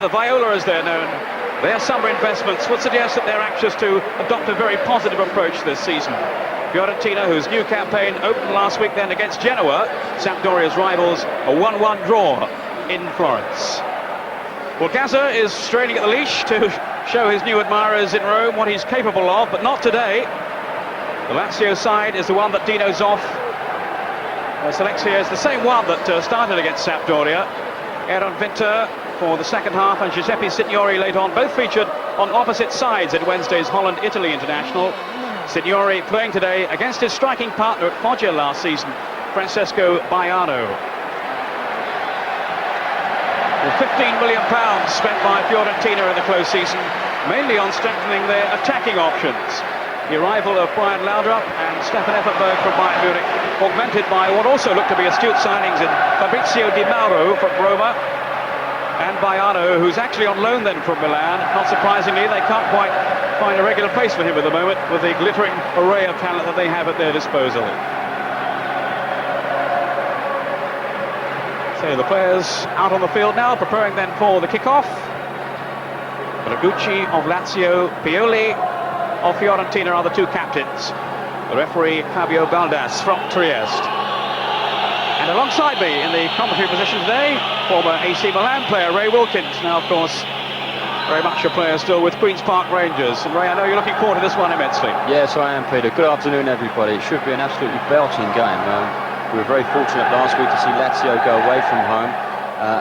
The Viola, as they're known, their summer investments would suggest that they're anxious to adopt a very positive approach this season. Fiorentina, whose new campaign opened last week then against Genoa, Sampdoria's rivals, a 1-1 draw in Florence. Well, Gazza is straining at the leash to show his new admirers in Rome what he's capable of, but not today. The Lazio side is the one that Dino Zoff selects here. It's the same one that started against Sampdoria. Aaron Winter for the second half and Giuseppe Signori late on, both featured on opposite sides at Wednesday's Holland-Italy International. Signori playing today against his striking partner at Foggia last season, Francesco Baiano. Well, £15 million spent by Fiorentina in the close season, mainly on strengthening their attacking options. The arrival of Brian Laudrup and Stefan Effenberg from Bayern Munich, augmented by what also looked to be astute signings in Fabrizio Di Mauro from Roma, and Baiano, who's actually on loan then from Milan. Not surprisingly, they can't quite find a regular place for him at the moment with the glittering array of talent that they have at their disposal. So the players out on the field now, preparing then for the kick-off. Gregucci of Lazio, Pioli of Fiorentina are the two captains. The referee, Fabio Baldas from Trieste. And alongside me in the commentary position today, former AC Milan player Ray Wilkins, now of course very much a player still with Queen's Park Rangers. And Ray, I know you're looking forward to this one immensely. Yes, I am, Peter. Good afternoon, everybody. It should be an absolutely belting game. We were very fortunate last week to see Lazio go away from home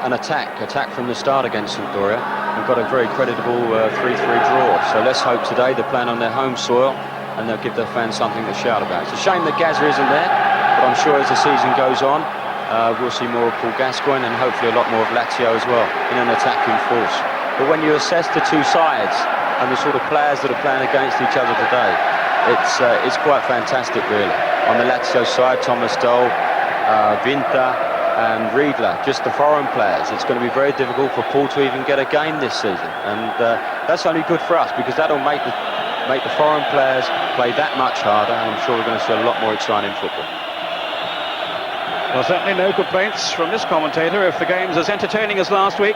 and attack from the start against Sampdoria, and got a very creditable 3-3 draw. So let's hope today they're playing on their home soil and they'll give their fans something to shout about. It's a shame that Gazza isn't there, but I'm sure as the season goes on, we'll see more of Paul Gascoigne and hopefully a lot more of Lazio as well in an attacking force. But when you assess the two sides and the sort of players that are playing against each other today, it's quite fantastic, really. On the Lazio side, Thomas Doll, Winter and Riedle, just the foreign players. It's going to be very difficult for Paul to even get a game this season, and that's only good for us because that'll make the foreign players play that much harder, and I'm sure we're going to see a lot more exciting football. Well, certainly no complaints from this commentator if the game's as entertaining as last week.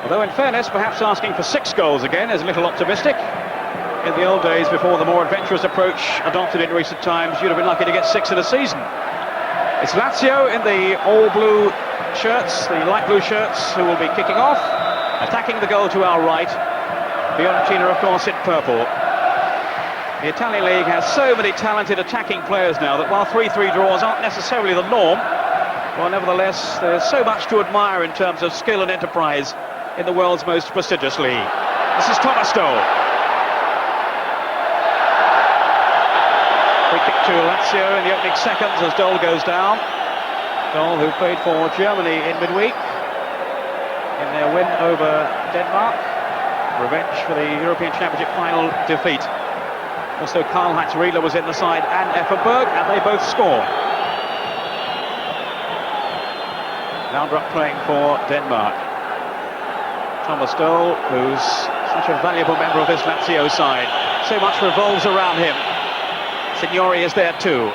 Although, in fairness, perhaps asking for 6 goals again is a little optimistic. In the old days, before the more adventurous approach adopted in recent times, you'd have been lucky to get 6 in a season. It's Lazio in the all-blue shirts, the light blue shirts, who will be kicking off. Attacking the goal to our right. Fiorentina, of course, in purple. The Italian league has so many talented attacking players now that while 3-3 draws aren't necessarily the norm, well, nevertheless, there's so much to admire in terms of skill and enterprise in the world's most prestigious league. This is Thomas Doll. Free kick to Lazio in the opening seconds as Doll goes down. Doll, who played for Germany in midweek in their win over Denmark. Revenge for the European Championship final defeat. Also, Karl-Heinz Riedle was in the side and Effenberg, and they both score. Laudrup playing for Denmark. Thomas Doll, who's such a valuable member of this Lazio side. So much revolves around him. Signori is there too.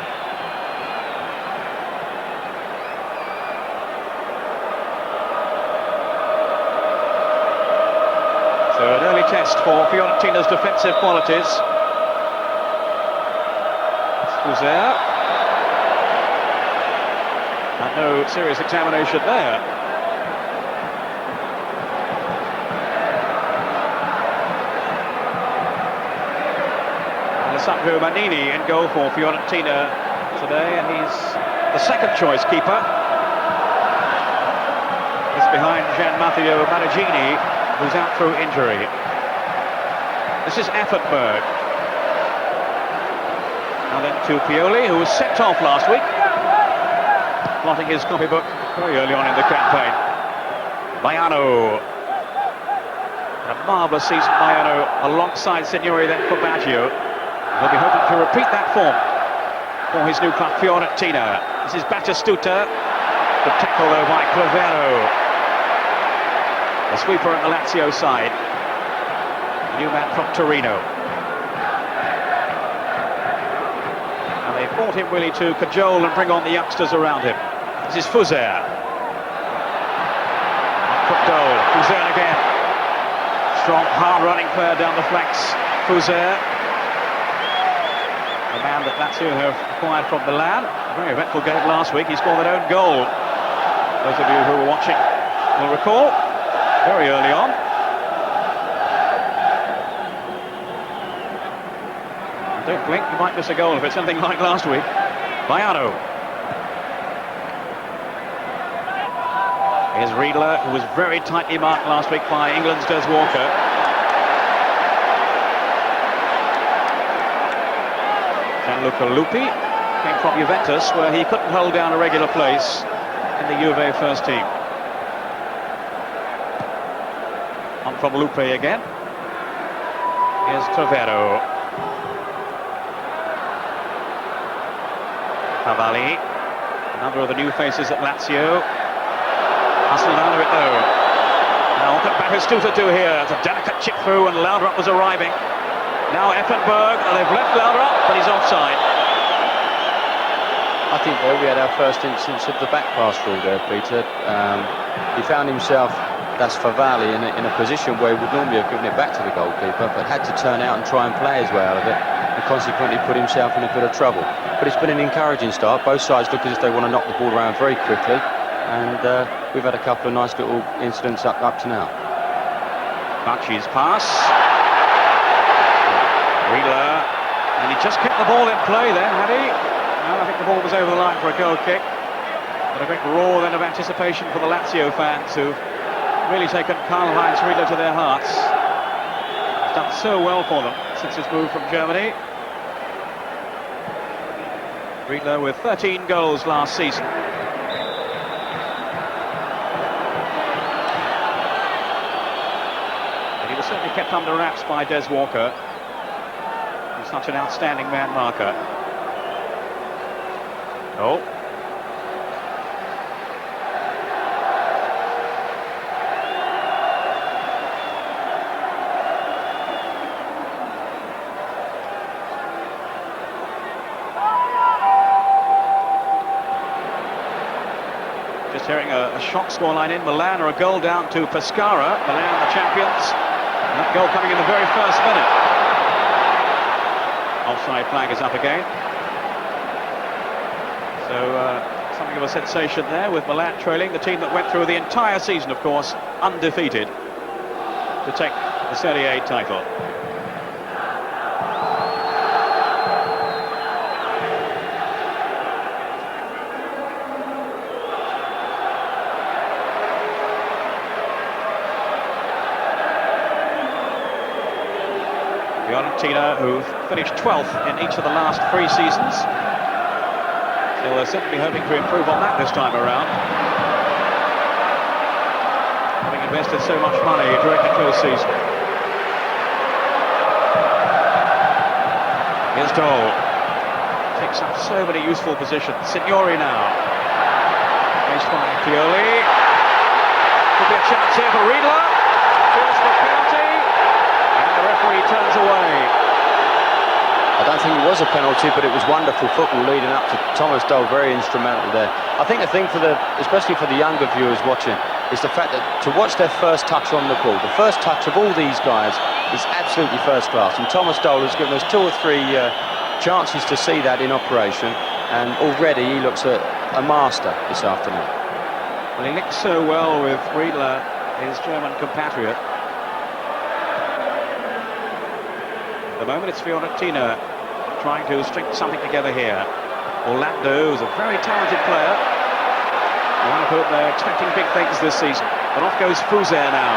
So an early test for Fiorentina's defensive qualities. Who's there? And no serious examination there. Alessandro Mannini in goal for Fiorentina today, and he's the second choice keeper. He's behind Gian Matteo Marigini, who's out through injury. This is Effenberg. Now then to Pioli, who was sent off last week, plotting his copybook very early on in the campaign. Baiano. A marvellous season, Baiano, alongside Signori then for Baggio. He'll be hoping to repeat that form for his new club, Fiorentina. This is Battistuta. The tackle though by Cravero. The sweeper on the Lazio side. New man from Torino. And they fought him really to cajole and bring on the youngsters around him. This is Fuser. From goal, Fuser again. Strong, hard-running player down the flanks, Fuser. The man that Lazio have acquired from Milan. A very eventful game last week. He scored an own goal. Those of you who were watching will recall. Very early on. Don't blink, you might miss a goal if it's anything like last week. Bayano. Here's Riedle, who was very tightly marked last week by England's Des Walker. Gianluca Luppi came from Juventus, where he couldn't hold down a regular place in the Juve first team. On from Luppi again. Here's Cravero. Favalli, a number of the new faces at Lazio. Hustled out of it though. Now what can Batistuta do here? It's a delicate chip through and Laudrup was arriving. Now Effenberg, they've left Laudrup, but he's offside. I think there we had our first instance of the back pass rule there, Peter. He found himself, that's Favalli, in a position where he would normally have given it back to the goalkeeper, but had to turn out and try and play his way out of it, and consequently put himself in a bit of trouble. But it's been an encouraging start. Both sides look as if they want to knock the ball around very quickly, and we've had a couple of nice little incidents up to now. Bacci's pass. Riedle, and he just kept the ball in play then, had he? No, I think the ball was over the line for a goal kick. But a great roar then of anticipation for the Lazio fans who've really taken Karl-Heinz Riedle to their hearts. He's done so well for them since his move from Germany. Riedle with 13 goals last season. And he was certainly kept under wraps by Des Walker. He's such an outstanding man marker. Oh. Just hearing a shock scoreline in Milan, or a goal down to Pescara. Milan, the champions. And that goal coming in the very first minute. Offside flag is up again. So something of a sensation there with Milan trailing, the team that went through the entire season, of course, undefeated, to take the Serie A title. Fiorentina, who've finished 12th in each of the last 3 seasons. So they're certainly hoping to improve on that this time around. Having invested so much money during the close season. Here's Dole. Takes up so many useful positions. Signori now. Faced by Pioli. Could be a chance here for Riedle. Feels the penalty. And the referee turns away. I don't think it was a penalty, but it was wonderful football leading up to Thomas Dole, very instrumental there. I think the thing especially for the younger viewers watching, is the fact that to watch their first touch on the ball, the first touch of all these guys is absolutely first class. And Thomas Dole has given us 2 or 3 chances to see that in operation, and already he looks a master this afternoon. Well, he linked so well with Riedle, his German compatriot. At the moment it's Fiorentina trying to string something together here. Orlando is a very talented player. One of whom they're expecting big things this season. But off goes Fuser now.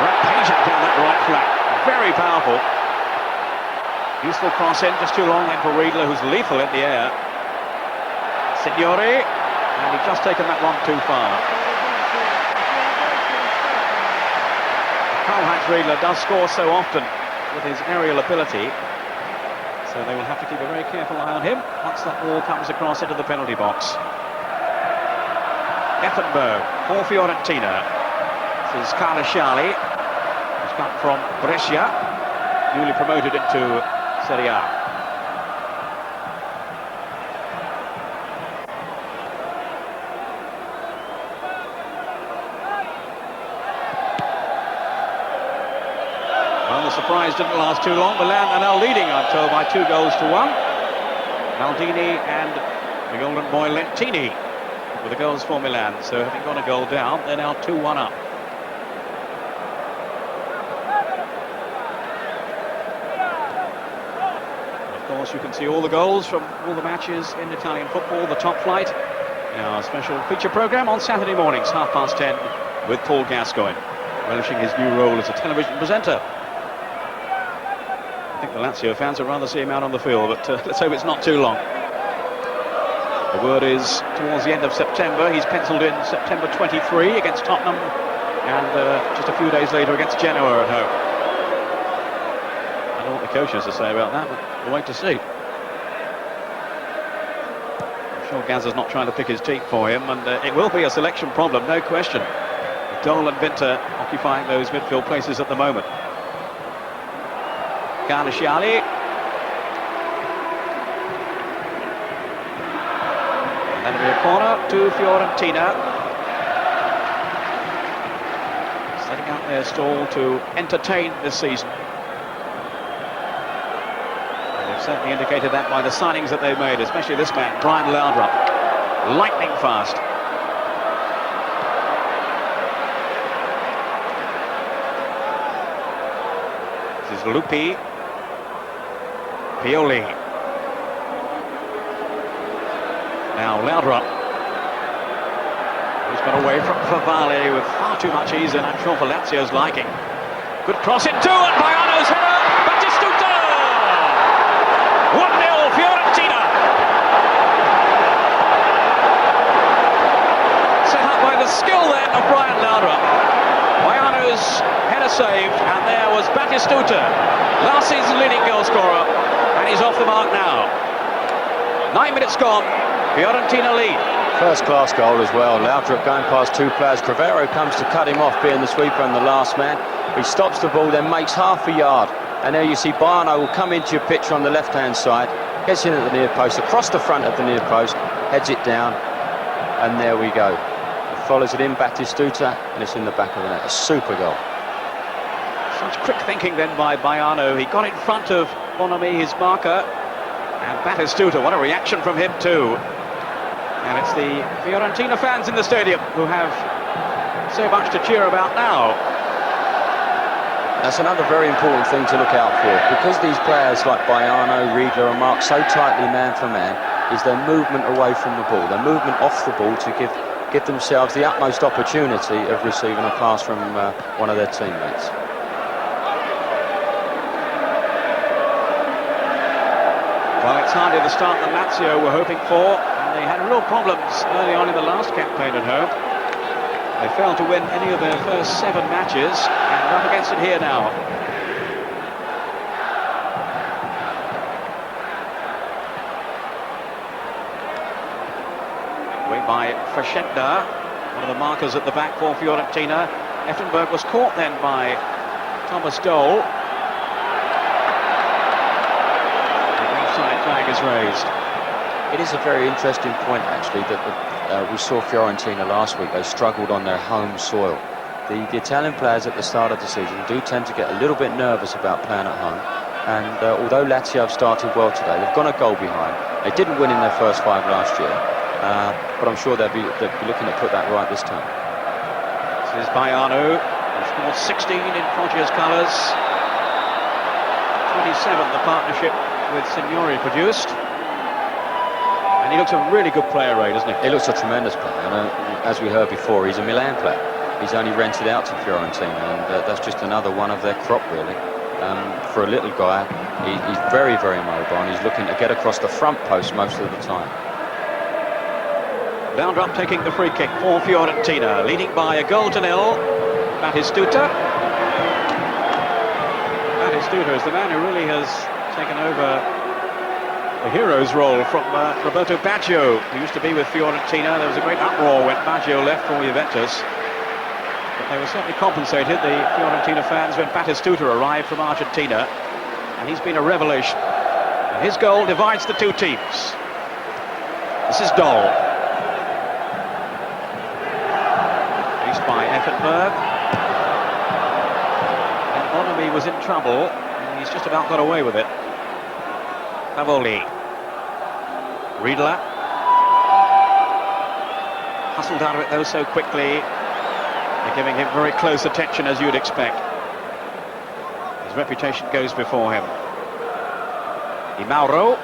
Rampaging down that right flank. Very powerful. Useful cross in, just too long then for Riedle, who's lethal in the air. Signori, and he's just taken that one too far. Karl-Heinz Riedle does score so often with his aerial ability. So they will have to keep a very careful eye on him once that ball comes across into the penalty box. Effenberg for Fiorentina. This is Carnasciali, who's come from Brescia, newly promoted into Serie A. the surprise didn't last too long. Milan are now leading, I'm told, by 2-1. Maldini and the golden boy Lentini with the goals for Milan. So having got a goal down, they're now 2-1 up. Of course, you can see all the goals from all the matches in Italian football, the top flight. Our special feature programme on Saturday mornings, 10:30, with Paul Gascoigne, relishing his new role as a television presenter. I think the Lazio fans would rather see him out on the field, but let's hope it's not too long. The word is towards the end of September. He's penciled in September 23 against Tottenham, and just a few days later against Genoa at home. I don't know what the coach has to say about that, but we'll wait to see. I'm sure Gazza's not trying to pick his team for him, and it will be a selection problem, no question. Dole and Vinter occupying those midfield places at the moment. Carnasciali. And that'll be a corner to Fiorentina. Setting out their stall to entertain this season. And they've certainly indicated that by the signings that they've made, especially this man, Brian Laudrup. Lightning fast. This is Luppi. Pioli. Now Laudrup, who's got away from Favalli with far too much ease, and I'm sure for Lazio's liking. Good cross into, and Baiano's header, Battistuta! 1-0 Fiorentina. Set up by the skill then of Brian Laudrup. Baiano's header saved, and there was Battistuta, last season's leading goal scorer, and he's off the mark now. 9 minutes gone. Fiorentina lead. First class goal as well. Laudrup going past two players. Cravero comes to cut him off, being the sweeper and the last man. He stops the ball, then makes half a yard. And there you see Baiano will come into your picture on the left-hand side, gets in at the near post, across the front of the near post, heads it down, and there we go. He follows it in, Battistuta, and it's in the back of the net. A super goal. Such quick thinking then by Baiano. He got in front of Bonomi, his marker, and Battistuta, what a reaction from him too. And it's the Fiorentina fans in the stadium who have so much to cheer about now. That's another very important thing to look out for, because these players like Baiano, Riedle are marked so tightly man for man, is their movement away from the ball, their movement off the ball to give themselves the utmost opportunity of receiving a pass from one of their teammates. Well, it's hardly the start that Lazio were hoping for, and they had real problems early on in the last campaign at home. They failed to win any of their first 7 matches, and up against it here now. Away by Faccenda, one of the markers at the back for Fiorentina. Effenberg was caught then by Thomas Dole. Flag is raised. It is a very interesting point, actually, that we saw Fiorentina last week. They struggled on their home soil. The Italian players at the start of the season do tend to get a little bit nervous about playing at home. And although Lazio have started well today, they've gone a goal behind. They didn't win in their first 5 last year, but I'm sure they'll be looking to put that right this time. This is Baiano, who scored 16 in Foggia's colours. 27 the partnership with Signori produced, and he looks a really good player, Ray, doesn't he? He looks a tremendous player, and as we heard before, he's a Milan player. He's only rented out to Fiorentina, and that's just another one of their crop, really. For a little guy, he's very, very mobile, and he's looking to get across the front post most of the time. Laudrup taking the free kick for Fiorentina, leading by a 0-0. Battistuta. Battistuta is the man who really has taken over the hero's role from Roberto Baggio, who used to be with Fiorentina. There was a great uproar when Baggio left for Juventus, but they were certainly compensated, the Fiorentina fans, when Battistuta arrived from Argentina, and he's been a revelation. And his goal divides the two teams. This is Dole. Released by Effenberg. And Bonomi was in trouble, and he's just about got away with it. Favalli. Riedle. Hustled out of it though so quickly. They're giving him very close attention, as you'd expect. His reputation goes before him. Mauro.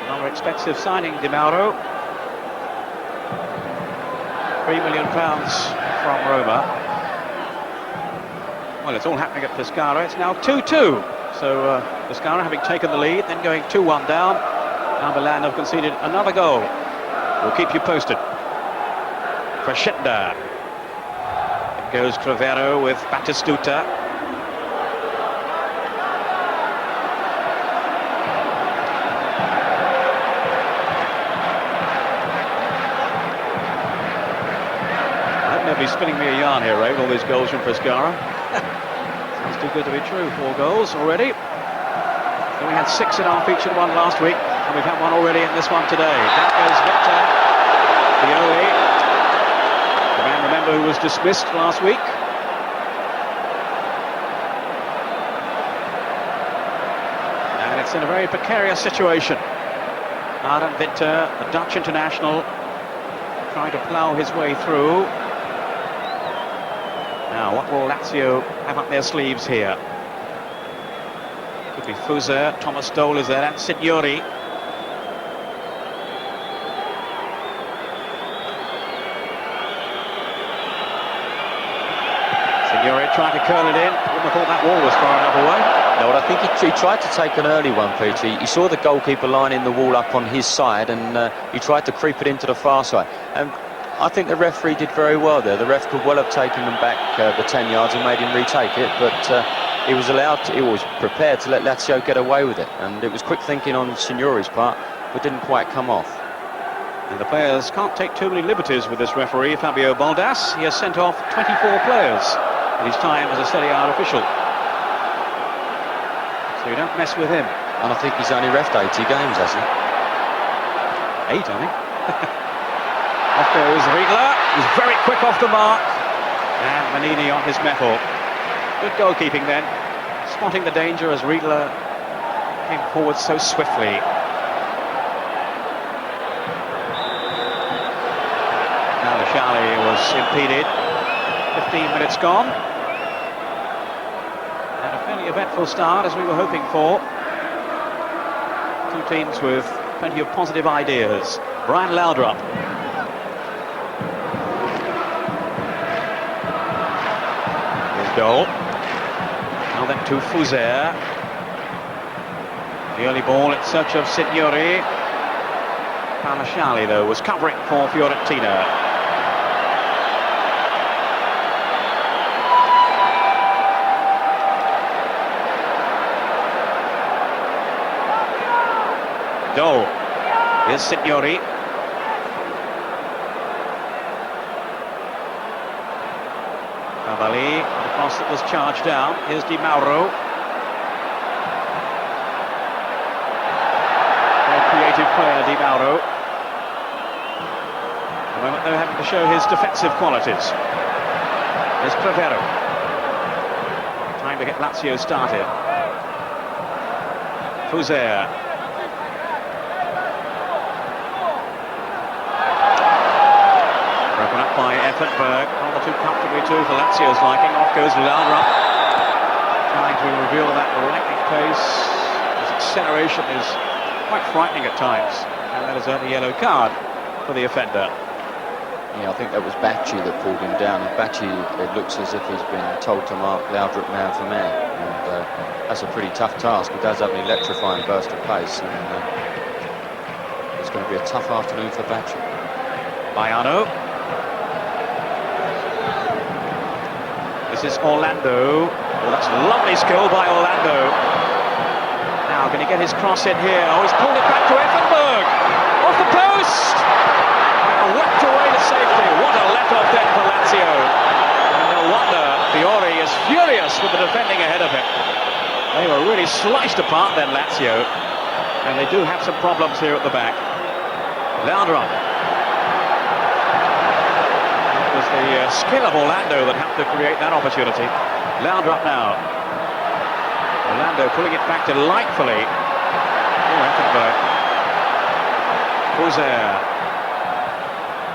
Another expensive signing, Mauro. £3 million from Roma. Well, it's all happening at Pescara. It's now 2-2. So Pescara having taken the lead, then going 2-1 down. Now Milan have conceded another goal. We'll keep you posted. Faccenda. It goes Cravero with Battistuta. Be spinning me a yarn here, Ray, with all these goals from Pescara. Sounds too good to be true. 4 goals already. So we had 6 in our featured one last week, and we've had one already in this one today. That goes Victor Pioli, the man, remember, who was dismissed last week. And it's in a very precarious situation. Arden Winter, the Dutch international, trying to plough his way through. Now, what will Lazio have up their sleeves here? Could be Fuser, Thomas Doll is there, and Signori. Signori trying to curl it in. I wouldn't have thought that wall was far enough away. No, I think he tried to take an early one, Peter. He saw the goalkeeper lining the wall up on his side, and he tried to creep it into the far side. And I think the referee did very well there. The ref could well have taken them back the 10 yards and made him retake it, but he was prepared to let Lazio get away with it. And it was quick thinking on Signori's part, but didn't quite come off. And the players can't take too many liberties with this referee, Fabio Baldas. He has sent off 24 players in his time as a Serie A official. So you don't mess with him. And I think he's only reffed 80 games, hasn't he? 8, I think. Off goes Riedle. He's very quick off the mark. And Mannini on his mettle. Good goalkeeping then. Spotting the danger as Riedle came forward so swiftly. Carnasciali was impeded. 15 minutes gone. And a fairly eventful start, as we were hoping for. 2 teams with plenty of positive ideas. Brian Laudrup. Goal. Now then to Fuser. The early ball in search of Signori. Carnasciali, though, was covering for Fiorentina. Dole. Here's Signori. Favalli, the cross that was charged down. Here's Mauro. Very creative player, Mauro. At the moment, they're having to show his defensive qualities. There's Cravero. Time to get Lazio started. Fuser. Broken up by Effenberg. Too comfortably too for Lazio's liking. Off goes Laudrup, trying to reveal that lightning pace. His acceleration is quite frightening at times, and that has earned a yellow card for the offender. Yeah, I think that was Bacci that pulled him down. And Bacci, it looks as if he's been told to mark Laudrup man for man, and that's a pretty tough task. He does have an electrifying burst of pace, and it's going to be a tough afternoon for Bacci. Baiano. This is Orlando. Oh, that's lovely skill by Orlando. Now, can he get his cross in here? Oh, he's pulled it back to Effenberg. Off the post! And whipped away to safety. What a let-off then for Lazio. And no wonder Fiori is furious with the defending ahead of him. They were really sliced apart then, Lazio. And they do have some problems here at the back. Laudrup. That was the skill of Orlando that helped to create that opportunity. Lauder up now. Orlando pulling it back delightfully. Oh, Effenberg.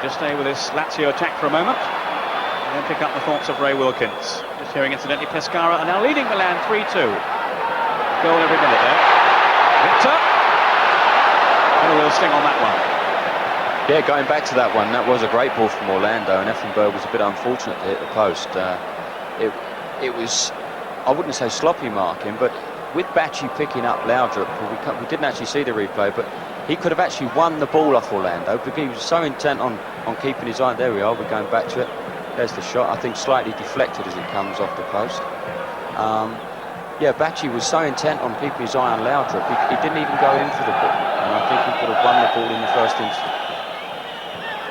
Just stay with this Lazio attack for a moment, and then pick up the thoughts of Ray Wilkins. Just hearing incidentally Pescara are now leading Milan 3-2. Goal every minute there. Victor. And a real sting on that one. Yeah, going back to that one, that was a great ball from Orlando, and Effenberg was a bit unfortunate to hit the post. It was, I wouldn't say sloppy marking, but with Bacci picking up Lauder, we didn't actually see the replay, but he could have actually won the ball off Orlando because he was so intent on keeping his eye. There we are, we're going back to it. There's the shot, I think slightly deflected as it comes off the post. Yeah, Bacci was so intent on keeping his eye on Lauder, he didn't even go in for the ball, and I think he could have won the ball in the first instance.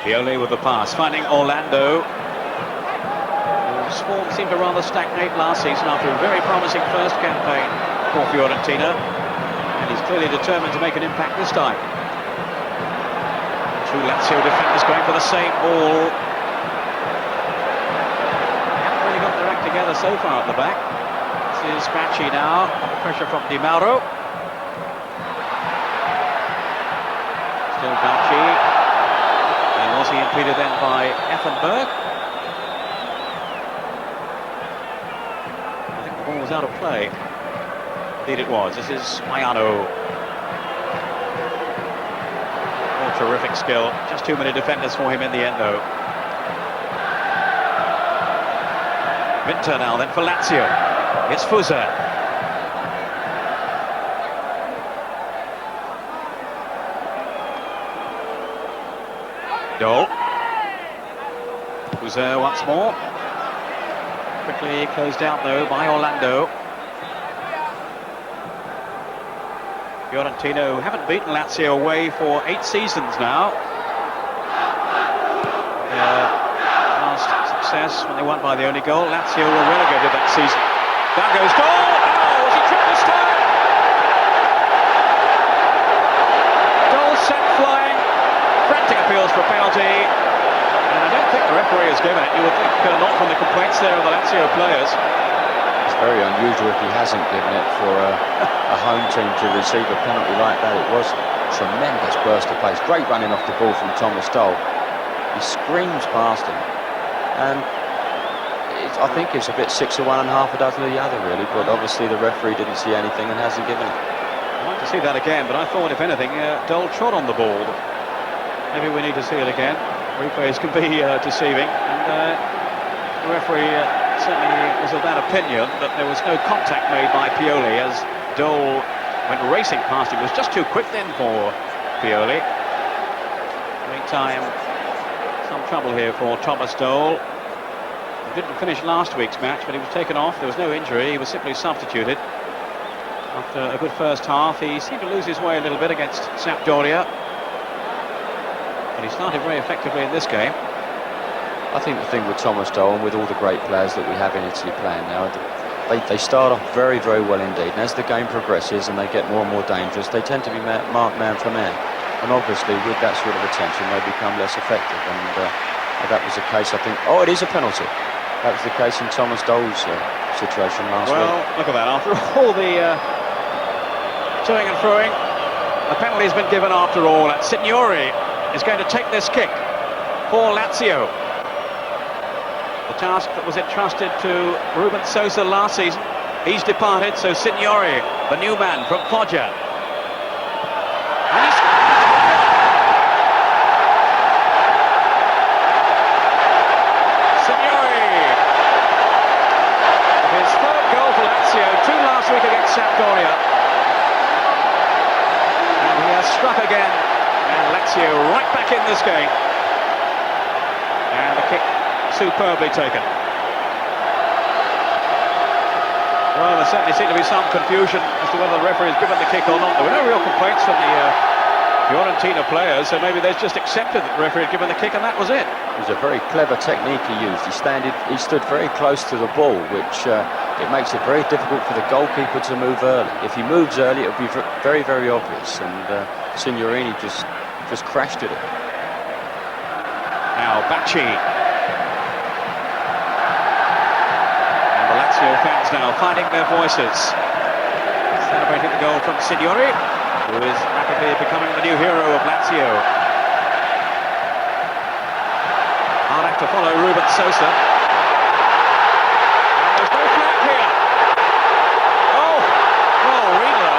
Pioli with the pass, finding Orlando. Whose form seemed to rather stagnate last season after a very promising first campaign for Fiorentina, and he's clearly determined to make an impact this time. Two Lazio defenders going for the same ball. They haven't really got their act together so far at the back. This is Bacci now, under pressure from Mauro. Still Bacci. And was he impeded then by Effenberg? I think the ball was out of play. Indeed it was. This is Maiano. Oh, terrific skill. Just too many defenders for him in the end, though. Winter now then for Lazio. It's Fusa. Dole. Fusa once more. Quickly closed out though by Orlando. Fiorentina haven't beaten Lazio away for 8 seasons now. Their last success when they won by the only goal. Lazio were relegated that season. Down goes Dole! Oh, was he tripped this time? Dole sent flying. Frantic appeals for a penalty. And I don't think the referee has given it. You would think not from the complaints there of the Lazio players. It's very unusual if he hasn't given it for a home team to receive a penalty like that. It was a tremendous burst of pace. Great running off the ball from Thomas Dole. He screams past him. And I think it's a bit 6 of one and half a dozen of the other, really. But obviously the referee didn't see anything and hasn't given it. I'd like to see that again, but I thought, if anything, Dole trod on the ball. Maybe we need to see it again. Replays can be deceiving. And the referee certainly was of that opinion that there was no contact made by Pioli as Dole went racing past him. It was just too quick then for Pioli. Meantime, some trouble here for Thomas Dole. He didn't finish last week's match, but he was taken off. There was no injury. He was simply substituted. After a good first half, he seemed to lose his way a little bit against Sampdoria. But he started very effectively in this game. I think the thing with Thomas Dole and with all the great players that we have in Italy playing now, they start off very, very well indeed. And as the game progresses and they get more and more dangerous, they tend to be marked man for man. And obviously, with that sort of attention, they become less effective. And that was the case, I think. Oh, it is a penalty. That was the case in Thomas Dole's situation last week. Well, look at that. After all the toing and throwing, the penalty has been given after all. Signori is going to take this kick for Lazio. The task that was entrusted to Ruben Sosa last season, he's departed, so Signori, the new man from Foggia. And he's... week against Sampdoria, and he has struck again, and Lazio right back in this game, and the kick superbly taken. Well, there certainly seemed to be some confusion as to whether the referee has given the kick or not. There were no real complaints from the Fiorentina players, so maybe they just accepted that the referee had given the kick and that was it. It was a very clever technique he used. He stood very close to the ball, which it makes it very difficult for the goalkeeper to move early. If he moves early, it'll be very, very obvious. And Signorini just crashed at it. Now Bacci. Lazio fans now finding their voices, celebrating the goal from Signori, who is rapidly becoming the new hero of Lazio. Hard act to follow Ruben Sosa. And there's no flag here. Oh, Riedle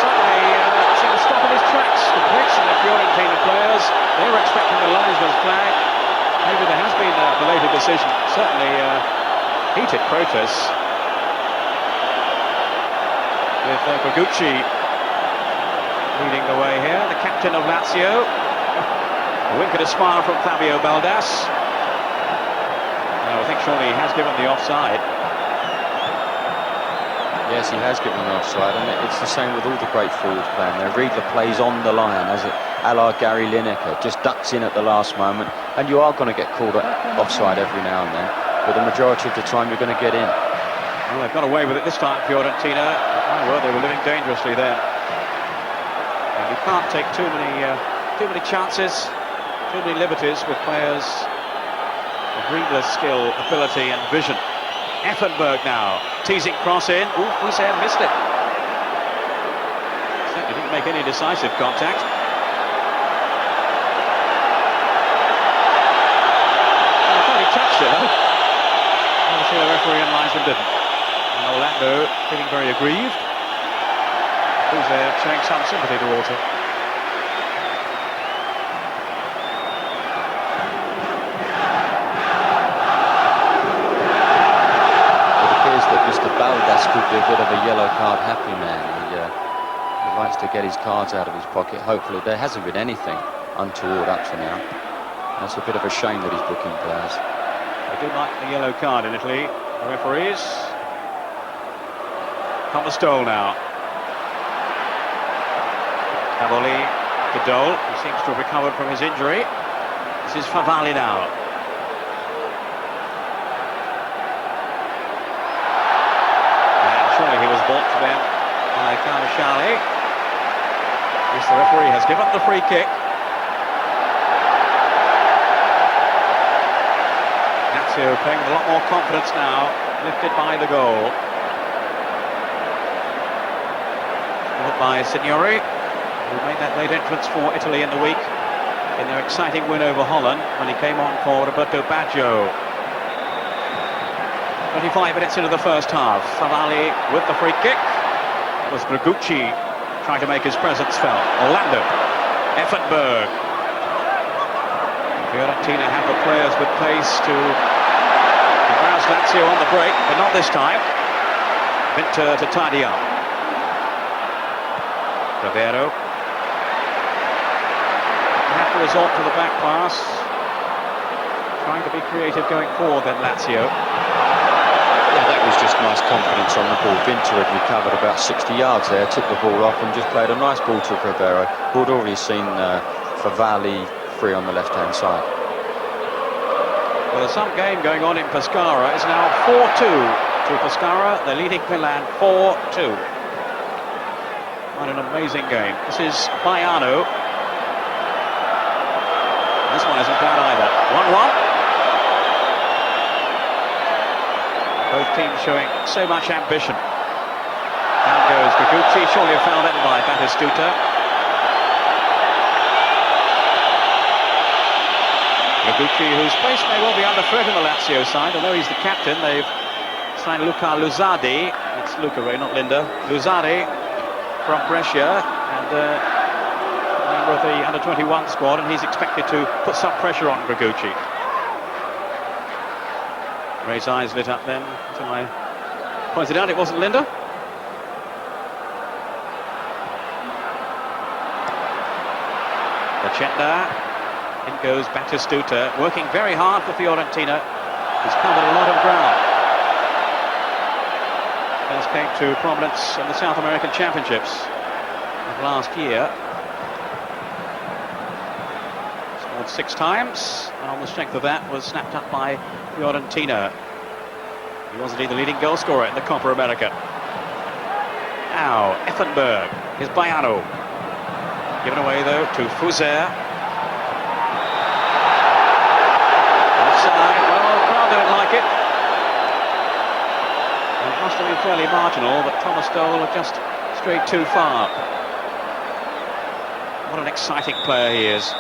suddenly seemed to stop in his tracks. The Blitz and the Fiorentina players, they were expecting the linesman's flag. Maybe there has been a belated decision. Certainly heated protests. With Gregucci leading the way here, the captain of Lazio. A wink and a smile from Fabio Baldas. I think surely he has given the offside. Yes, he has given the offside, and it's the same with all the great forwards playing there. Riedle plays on the line, as a la Gary Lineker, just ducks in at the last moment, and you are going to get called offside every now and then, but the majority of the time you're going to get in. Well, they've got away with it this time, Fiorentina. Oh, well, they were living dangerously then. And you can't take too many chances, too many liberties with players of Riedle's skill, ability and vision. Effenberg now, teasing cross in. Ooh, Hussein missed it. Certainly didn't make any decisive contact. Well, I thought he touched it, huh? Obviously the referee and linesman didn't. And Orlando feeling very aggrieved. Hussein showing some sympathy towards him. Baldas could be a bit of a yellow card happy man. He likes to get his cards out of his pocket. Hopefully there hasn't been anything untoward up to now. That's a bit of a shame that he's booking players. They do like the yellow card in Italy, the referees. On the stole now. Favalli to Dole, who seems to have recovered from his injury. This is Favalli now. He was balked then by Carnasciali. Yes, the referee has given the free kick. Lazio playing with a lot more confidence now, lifted by the goal. Scored by Signori, who made that late entrance for Italy in the week in their exciting win over Holland when he came on for Roberto Baggio. 25 minutes into the first half. Favalli with the free kick. It was Gregucci trying to make his presence felt. Orlando. Effenberg. Fiorentina have the players with pace to embarrass Lazio on the break, but not this time. Winter to tidy up. Cravero. Have to resort to the back pass. Trying to be creative going forward then Lazio. Yeah, that was just nice confidence on the ball. Winter had recovered about 60 yards there, took the ball off and just played a nice ball to Cravero, who had already seen Favalli free on the left-hand side. Well, there's some game going on in Pescara. It's now 4-2 to Pescara. They're leading Milan 4-2. What an amazing game. This is Baiano. This one isn't bad either. 1-1. Both teams showing so much ambition. Down goes Gregucci, surely a foul then by Battistuta. Gregucci, whose place may well be under threat in the Lazio side, although he's the captain. They've signed Luca Luzzardi. It's Luca Ray, not Linda. Luzzardi from Brescia, and a member of the under-21 squad, and he's expected to put some pressure on Gregucci. Ray's eyes lit up then, until I pointed out it wasn't Linda. Faccenda, in goes Battistuta, working very hard for Fiorentina. He's covered a lot of ground. First came to prominence in the South American Championships of last year. Scored 6 times, and on the strength of that was snapped up by Fiorentina. He was indeed the leading goal scorer in the Copa America. Now, Effenberg, is Baiano. Given away though to Fuser. Offside, well, the crowd don't like it. fairly marginal, but Thomas Doyle had just strayed too far. What an exciting player he is.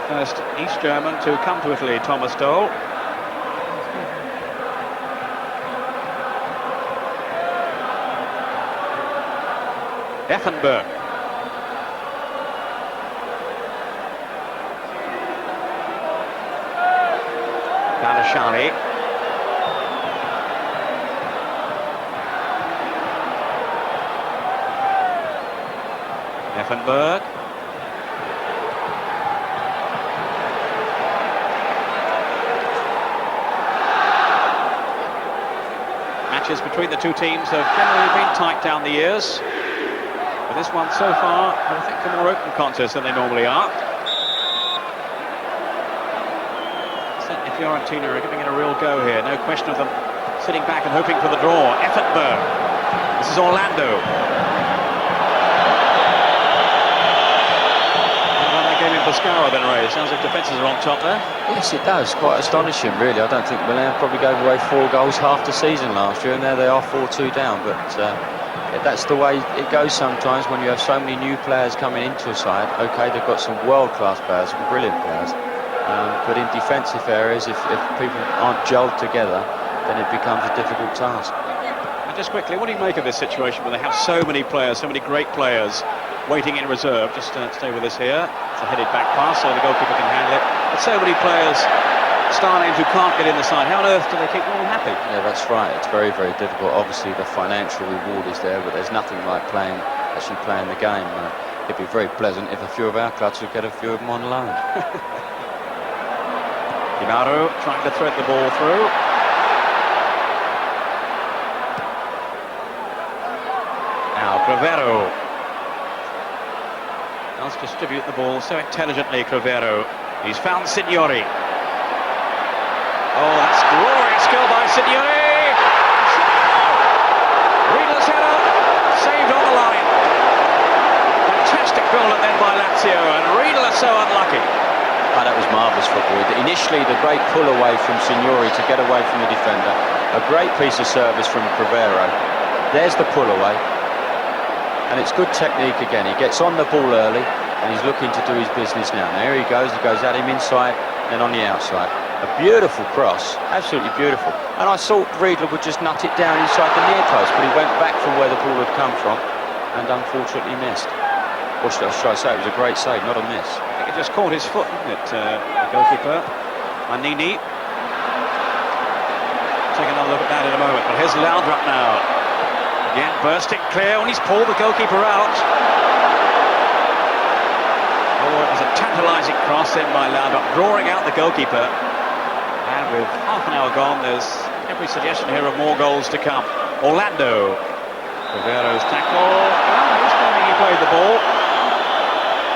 First East German to come to Italy, Thomas Doyle. Effenberg. Carnasciali. Effenberg. Matches between the two teams have generally been tight down the years. But this one so far, I think, a more open contest than they normally are. Certainly Fiorentina are giving it a real go here. No question of them sitting back and hoping for the draw. Effenberg. This is Orlando. Game in Pescara then, Ray. Sounds like defences are on top there. Yes, it does. Quite astonishing, really. I don't think Milan probably gave away 4 goals half the season last year, and there they are 4-2 down. But that's the way it goes sometimes when you have so many new players coming into a side. OK, they've got some world-class players, some brilliant players. But in defensive areas, if people aren't gelled together, then it becomes a difficult task. And just quickly, what do you make of this situation where they have so many players, so many great players waiting in reserve? Just stay with us here. It's a headed back pass, so the goalkeeper can handle it. But so many players, star names who can't get in the side. How on earth do they keep them all happy? Yeah, that's right. It's very, very difficult. Obviously, the financial reward is there, but there's nothing like actually playing the game. It'd be very pleasant if a few of our clubs would get a few of them on loan. Mauro trying to thread the ball through. Now Cravero does distribute the ball so intelligently. Cravero, he's found Signori. Oh, that's glorious goal by Signori. Riedle's header saved on the line. Fantastic goal then by Lazio, and Riedle is so unlucky. Oh, that was marvellous football. Initially, the great pull away from Signori to get away from the defender. A great piece of service from Cravero. There's the pull away. And it's good technique again. He gets on the ball early and he's looking to do his business now. Now here he goes at him inside and on the outside. A beautiful cross, absolutely beautiful. And I thought Riedle would just nut it down inside the near post, but he went back from where the ball had come from and unfortunately missed. Or should I say, it was a great save, not a miss. I think it just caught his foot, didn't it, the goalkeeper, Mannini. Take another look at that in a moment, but here's Laudrup now. Again, bursting clear when he's pulled the goalkeeper out. Oh, it was a tantalising cross in by Laudrup, drawing out the goalkeeper. And with half an hour gone, there's every suggestion here of more goals to come. Orlando. Cavero's tackle. Well, he's claiming he played the ball.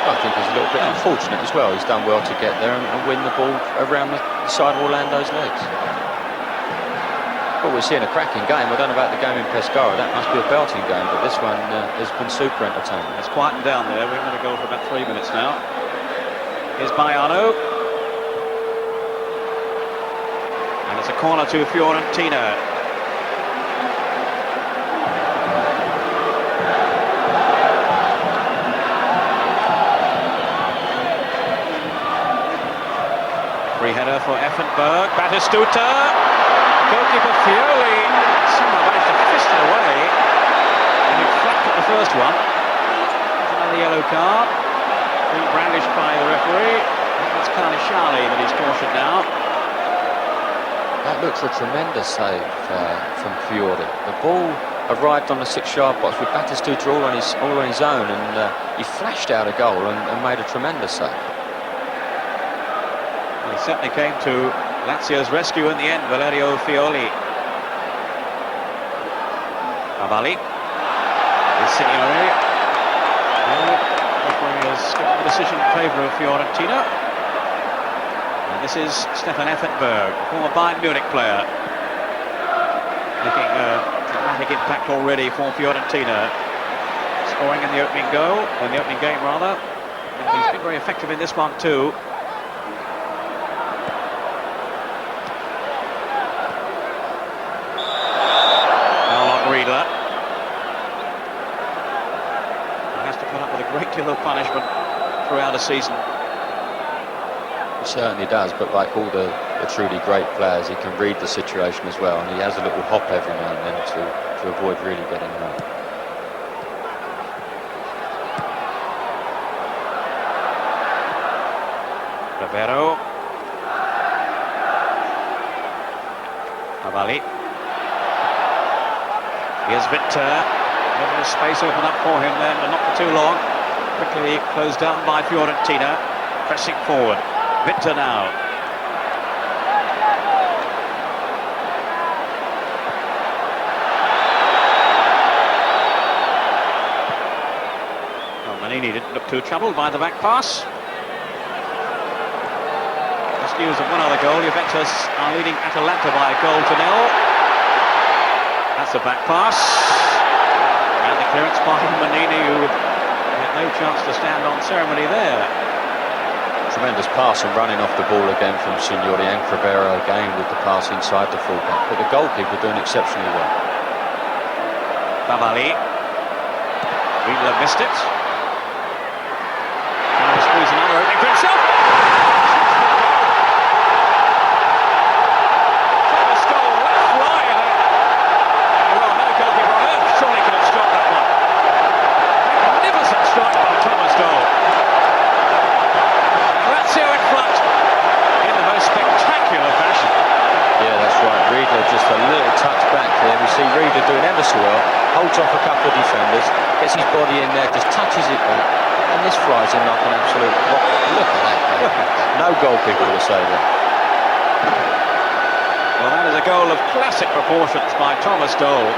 I think he's a little bit unfortunate as well. He's done well to get there and win the ball around the side of Orlando's legs. Well, we're seeing a cracking game. I don't know about the game in Pescara. That must be a belting game, but this one has been super entertaining. It's quietened down there. We've had a goal for about 3 minutes now. Here's Baiano. And it's a corner to Fiorentina. Free header for Effenberg. Batistuta. Goalkeeper Fiori somehow managed to fist it away. And he flapped at the first one. There's another yellow card. Being brandished by the referee. I think it's Carnasciali that he's cautioned now. That looks a tremendous save from Fiori. The ball arrived on the 6-yard box with Batistuta all on his own, and he flashed out a goal and made a tremendous save. Well, he certainly came to Lazio's rescue in the end. Valerio Fioli. Favalli. Signori. Referee has given the decision in favour of Fiorentina. And this is Stefan Effenberg, former Bayern Munich player, making a dramatic impact already for Fiorentina, scoring in the opening game rather. And he's been very effective in this one too. deal of punishment throughout a season. He certainly does, but like all the truly great players, he can read the situation as well, and he has a little hop every now and then to avoid really getting hurt. Cravero. Favalli. Here's Victor. A little space open up for him then, but not for too long. Quickly closed down by Fiorentina. Pressing forward. Victor now. Well, Mannini didn't look too troubled by the back pass. Just news of one other goal. Juventus are leading Atalanta by a goal to 0. That's a back pass. And the clearance by Mannini, who had no chance to stand on ceremony there. Tremendous pass and running off the ball again from Signori and Cravero again with the pass inside the fullback. But the goalkeeper doing exceptionally well. Favalli. Riedle missed it. Trying to squeeze another opening for himself. Thomas goal, let fly in it. Well, no goalkeeper on earth surely could have stopped that one. Magnificent strike by Thomas goal. Lazio in front in the most spectacular fashion. Yeah, that's right. Riedle just a little touch back there. We see Riedle doing ever so well. Holds off a couple of defenders, gets his body in there, just touches it back, and this flies in like an absolute rocket. Look at that. No goalkeeper would have saved it. Well, that is a goal of classic proportions by Thomas Dole.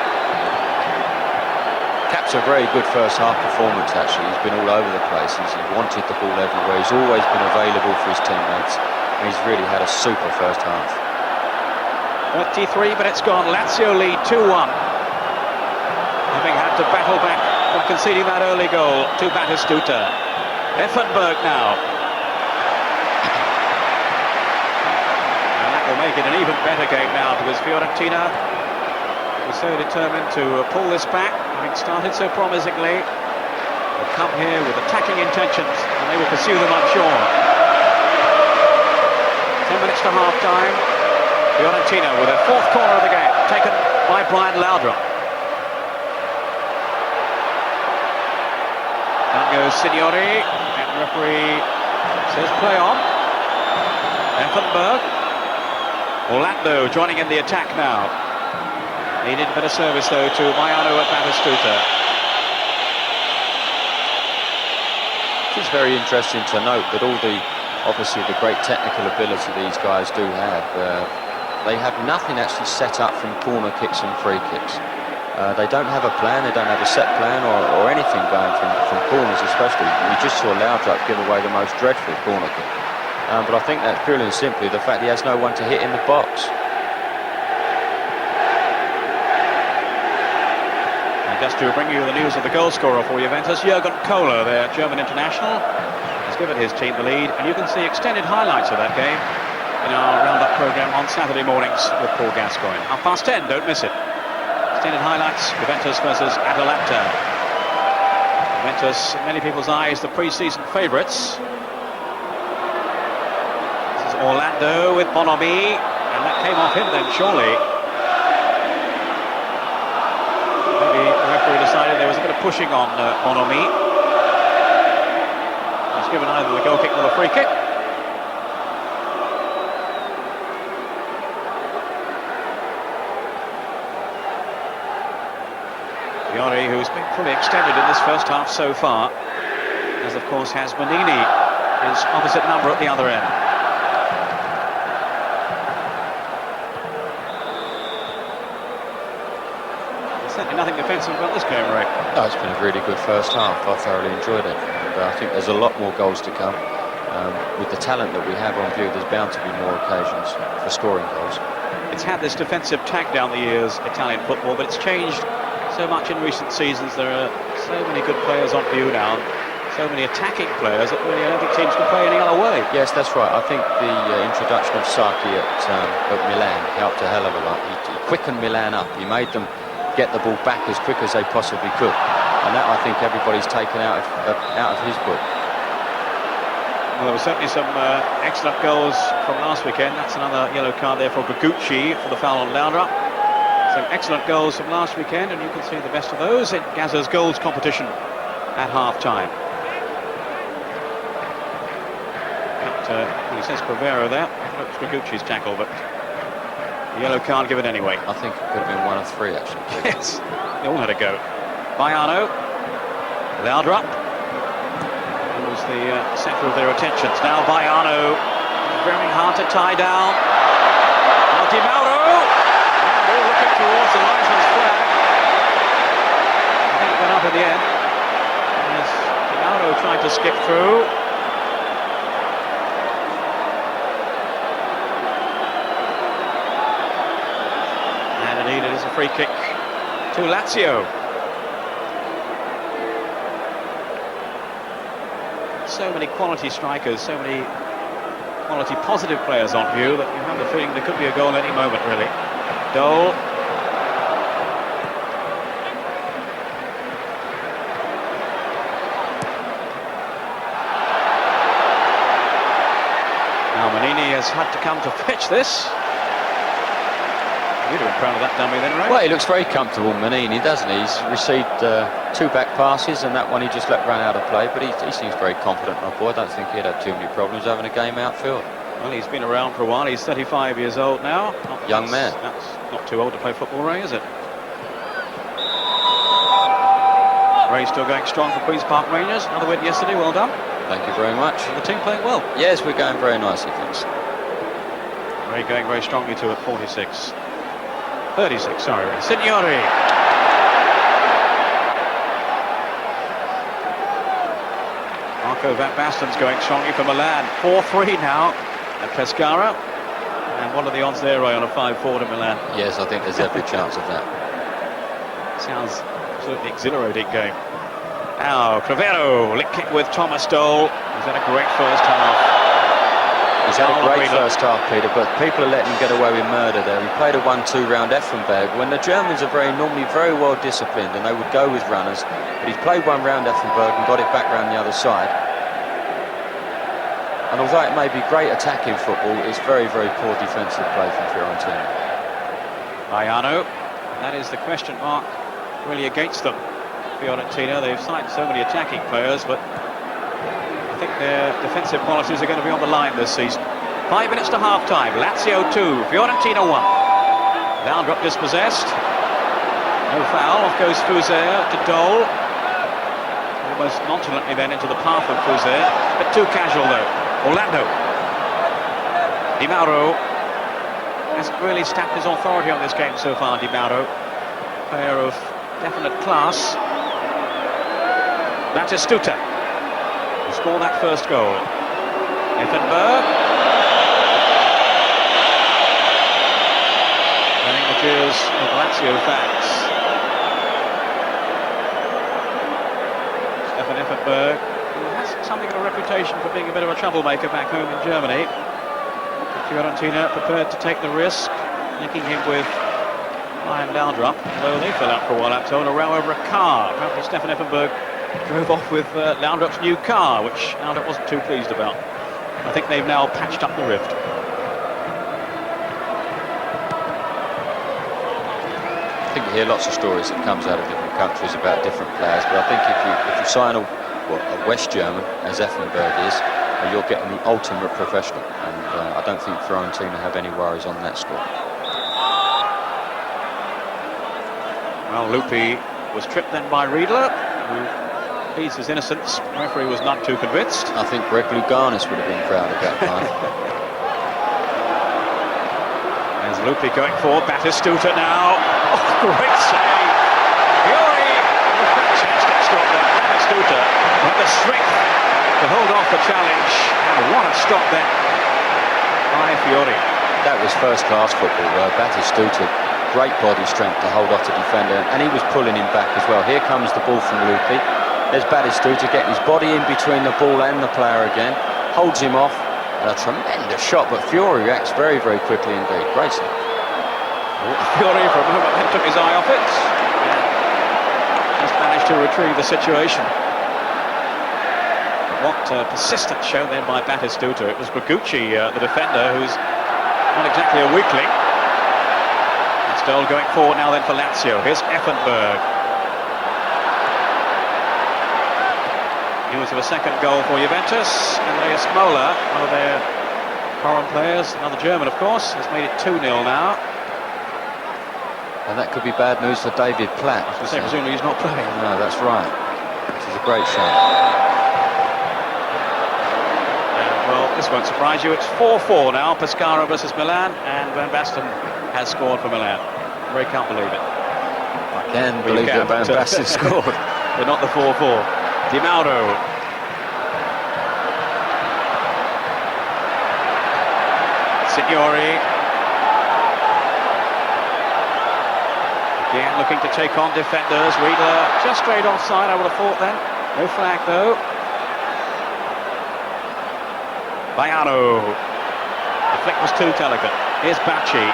Cap's a very good first half performance actually. He's been all over the place. He's wanted the ball everywhere. He's always been available for his teammates. And he's really had a super first half. 33 minutes gone. Lazio lead 2-1. Having had to battle back from conceding that early goal to Batistuta. Effenberg now. And that will make it an even better game now because Fiorentina was so determined to pull this back, having started so promisingly. They'll come here with attacking intentions and they will pursue them, I'm sure. 10 minutes to half-time. Fiorentina with their fourth corner of the game, taken by Brian Laudrup. Down goes Signori, and the referee says play on. Effenberg. Orlando joining in the attack now. Needed a bit of service though to Maiano at Batistuta. It's very interesting to note that obviously the great technical ability these guys do have, they have nothing actually set up from corner kicks and free kicks. They don't have a plan, they don't have a set plan or anything going from corners especially. We just saw Laudrup give away the most dreadful corner kick. But I think that's purely and simply the fact he has no one to hit in the box. And just to bring you the news of the goal scorer for Juventus, Jürgen Kohler, their German international, has given his team the lead, and you can see extended highlights of that game in our roundup programme on Saturday mornings with Paul Gascoigne. 10:30, don't miss it. Extended highlights, Juventus versus Atalanta. Juventus, in many people's eyes, the pre-season favourites. This is Orlando with Bonomi, and that came off him then, surely. Maybe the referee decided there was a bit of pushing on Bonomi. He's given either the goal kick or the free kick. Fiori, who's been fully extended in this first half so far, as of course has Mannini, his opposite number at the other end. There's certainly nothing defensive about this game, Ray. No, it's been a really good first half. I thoroughly enjoyed it. And I think there's a lot more goals to come. With the talent that we have on view, there's bound to be more occasions for scoring goals. It's had this defensive tag down the years, Italian football, but it's changed so much in recent seasons. There are so many good players on view now, so many attacking players that really I don't think teams can play any other way. Yes, that's right. I think the introduction of Saki at Milan helped a hell of a lot. He quickened Milan up. He made them get the ball back as quick as they possibly could. and that I think everybody's taken out of his book. Well, there were certainly some excellent goals from last weekend. That's another yellow card there for Gregucci for the foul on Laudrup. Some excellent goals from last weekend, and you can see the best of those in Gaza's goals competition at half-time. He says Cravero there. Looks Gregucci's tackle, but the yellow card given anyway. I think it could have been 1 of 3, actually. Yes, they all had a go. Baiano, Laudrup. Was the centre of their attentions. Now Baiano, very hard to tie down. Mauro, all looking towards the linesman's flag. I think it went up in the end. As Mauro tried to skip through. And indeed it is a free kick to Lazio. So many quality strikers, so many quality positive players on view that you have the feeling there could be a goal any moment, really. Dole. Now Mannini has had to come to fetch this. You'd have been proud of that dummy then, right? Well, he looks very comfortable, Mannini, doesn't he? He's received 2 back passes, and that one he just let run out of play, but he seems very confident on board. I don't think he'd have too many problems having a game outfield. Well, he's been around for a while. He's 35 years old now. Young man. That's not too old to play football, Ray, is it? Ray still going strong for Queen's Park Rangers. Another win yesterday, well done. Thank you very much. The team playing well. Yes, we're going very nicely, thanks. Ray going very strongly too at 36. 36, sorry. Signori. Marco Van Basten's going strongly for Milan. 4-3 now at Pescara. And what are the odds there, Ray, on a 5-4 to Milan? Yes, I think there's every chance of that. Sounds absolutely exhilarating game. Now, Cravero linking with Thomas Dole. He's had a great first half. He's had a great first half, Peter, but people are letting him get away with murder there. He played a 1-2 round Effenberg when the Germans are normally very well disciplined and they would go with runners, but he's played 1 round Effenberg and got it back round the other side. And although it may be great attacking football, it's very, very poor defensive play from Fiorentina. Baiano, that is the question mark really against them. Fiorentina, they've signed so many attacking players, but I think their defensive qualities are going to be on the line this season. 5 minutes to half-time. Lazio 2, Fiorentina 1. Laudrup dispossessed. No foul. Off goes Fuser to Dole. Almost nonchalantly then into the path of Fuser. But too casual though. Orlando. Di Mauro hasn't really stamped his authority on this game so far, Di Mauro. Player of definite class. Batistuta. Score that first goal. Effenberg. Winning the cheers of Lazio fans. Stefan Effenberg, who has something of a reputation for being a bit of a troublemaker back home in Germany. Fiorentina prepared to take the risk, linking him with Ryan Laudrup, although they fell out for a while after a row over a car. Apparently Stefan Effenberg drove off with Laudrup's new car, which Laudrup wasn't too pleased about. I think they've now patched up the rift. I think you hear lots of stories that comes out of different countries about different players, but I think if you sign a West German, as Effenberg is, you're getting the ultimate professional, and I don't think Fiorentina have any worries on that score. Well, Luppi was tripped then by Riedle, who pleads his innocence. The referee was not too convinced. I think Gregucci would have been proud of that time. There's Luppi going forward. Batistuta now. Oh, great save. Fiori. Stop there. Batistuta with the strength to hold off the challenge. And what a stop there by Fiori. That was first-class football. Batistuta, great body strength to hold off the defender, and he was pulling him back as well. Here comes the ball from Luppi. There's Batistuta getting his body in between the ball and the player again, holds him off, and a tremendous shot, but Fiori reacts very, very quickly indeed. Great stuff. Fiori for a moment then took his eye off it. just managed to retrieve the situation. What persistence shown then by Battistuta. It was Gregucci, the defender, who's not exactly a weakling. And Stoll going forward now then for Lazio. Here's Effenberg. News of a second goal for Juventus. Andreas Mola, one of their foreign players, another German of course, has made it 2-0 now. And that could be bad news for David Platt. Presumably he's not playing. No, that's right. Which is a great shot. Well, this won't surprise you. It's 4-4 now. Pescara versus Milan, and Van Basten has scored for Milan. I can't believe it. I can believe that Van Basten scored. But not the 4-4. Di Mauro. Signori. Again looking to take on defenders. Riedle just straight offside, I would have thought then. No flag though. Baiano. The flick was too delicate. Here's Bacci.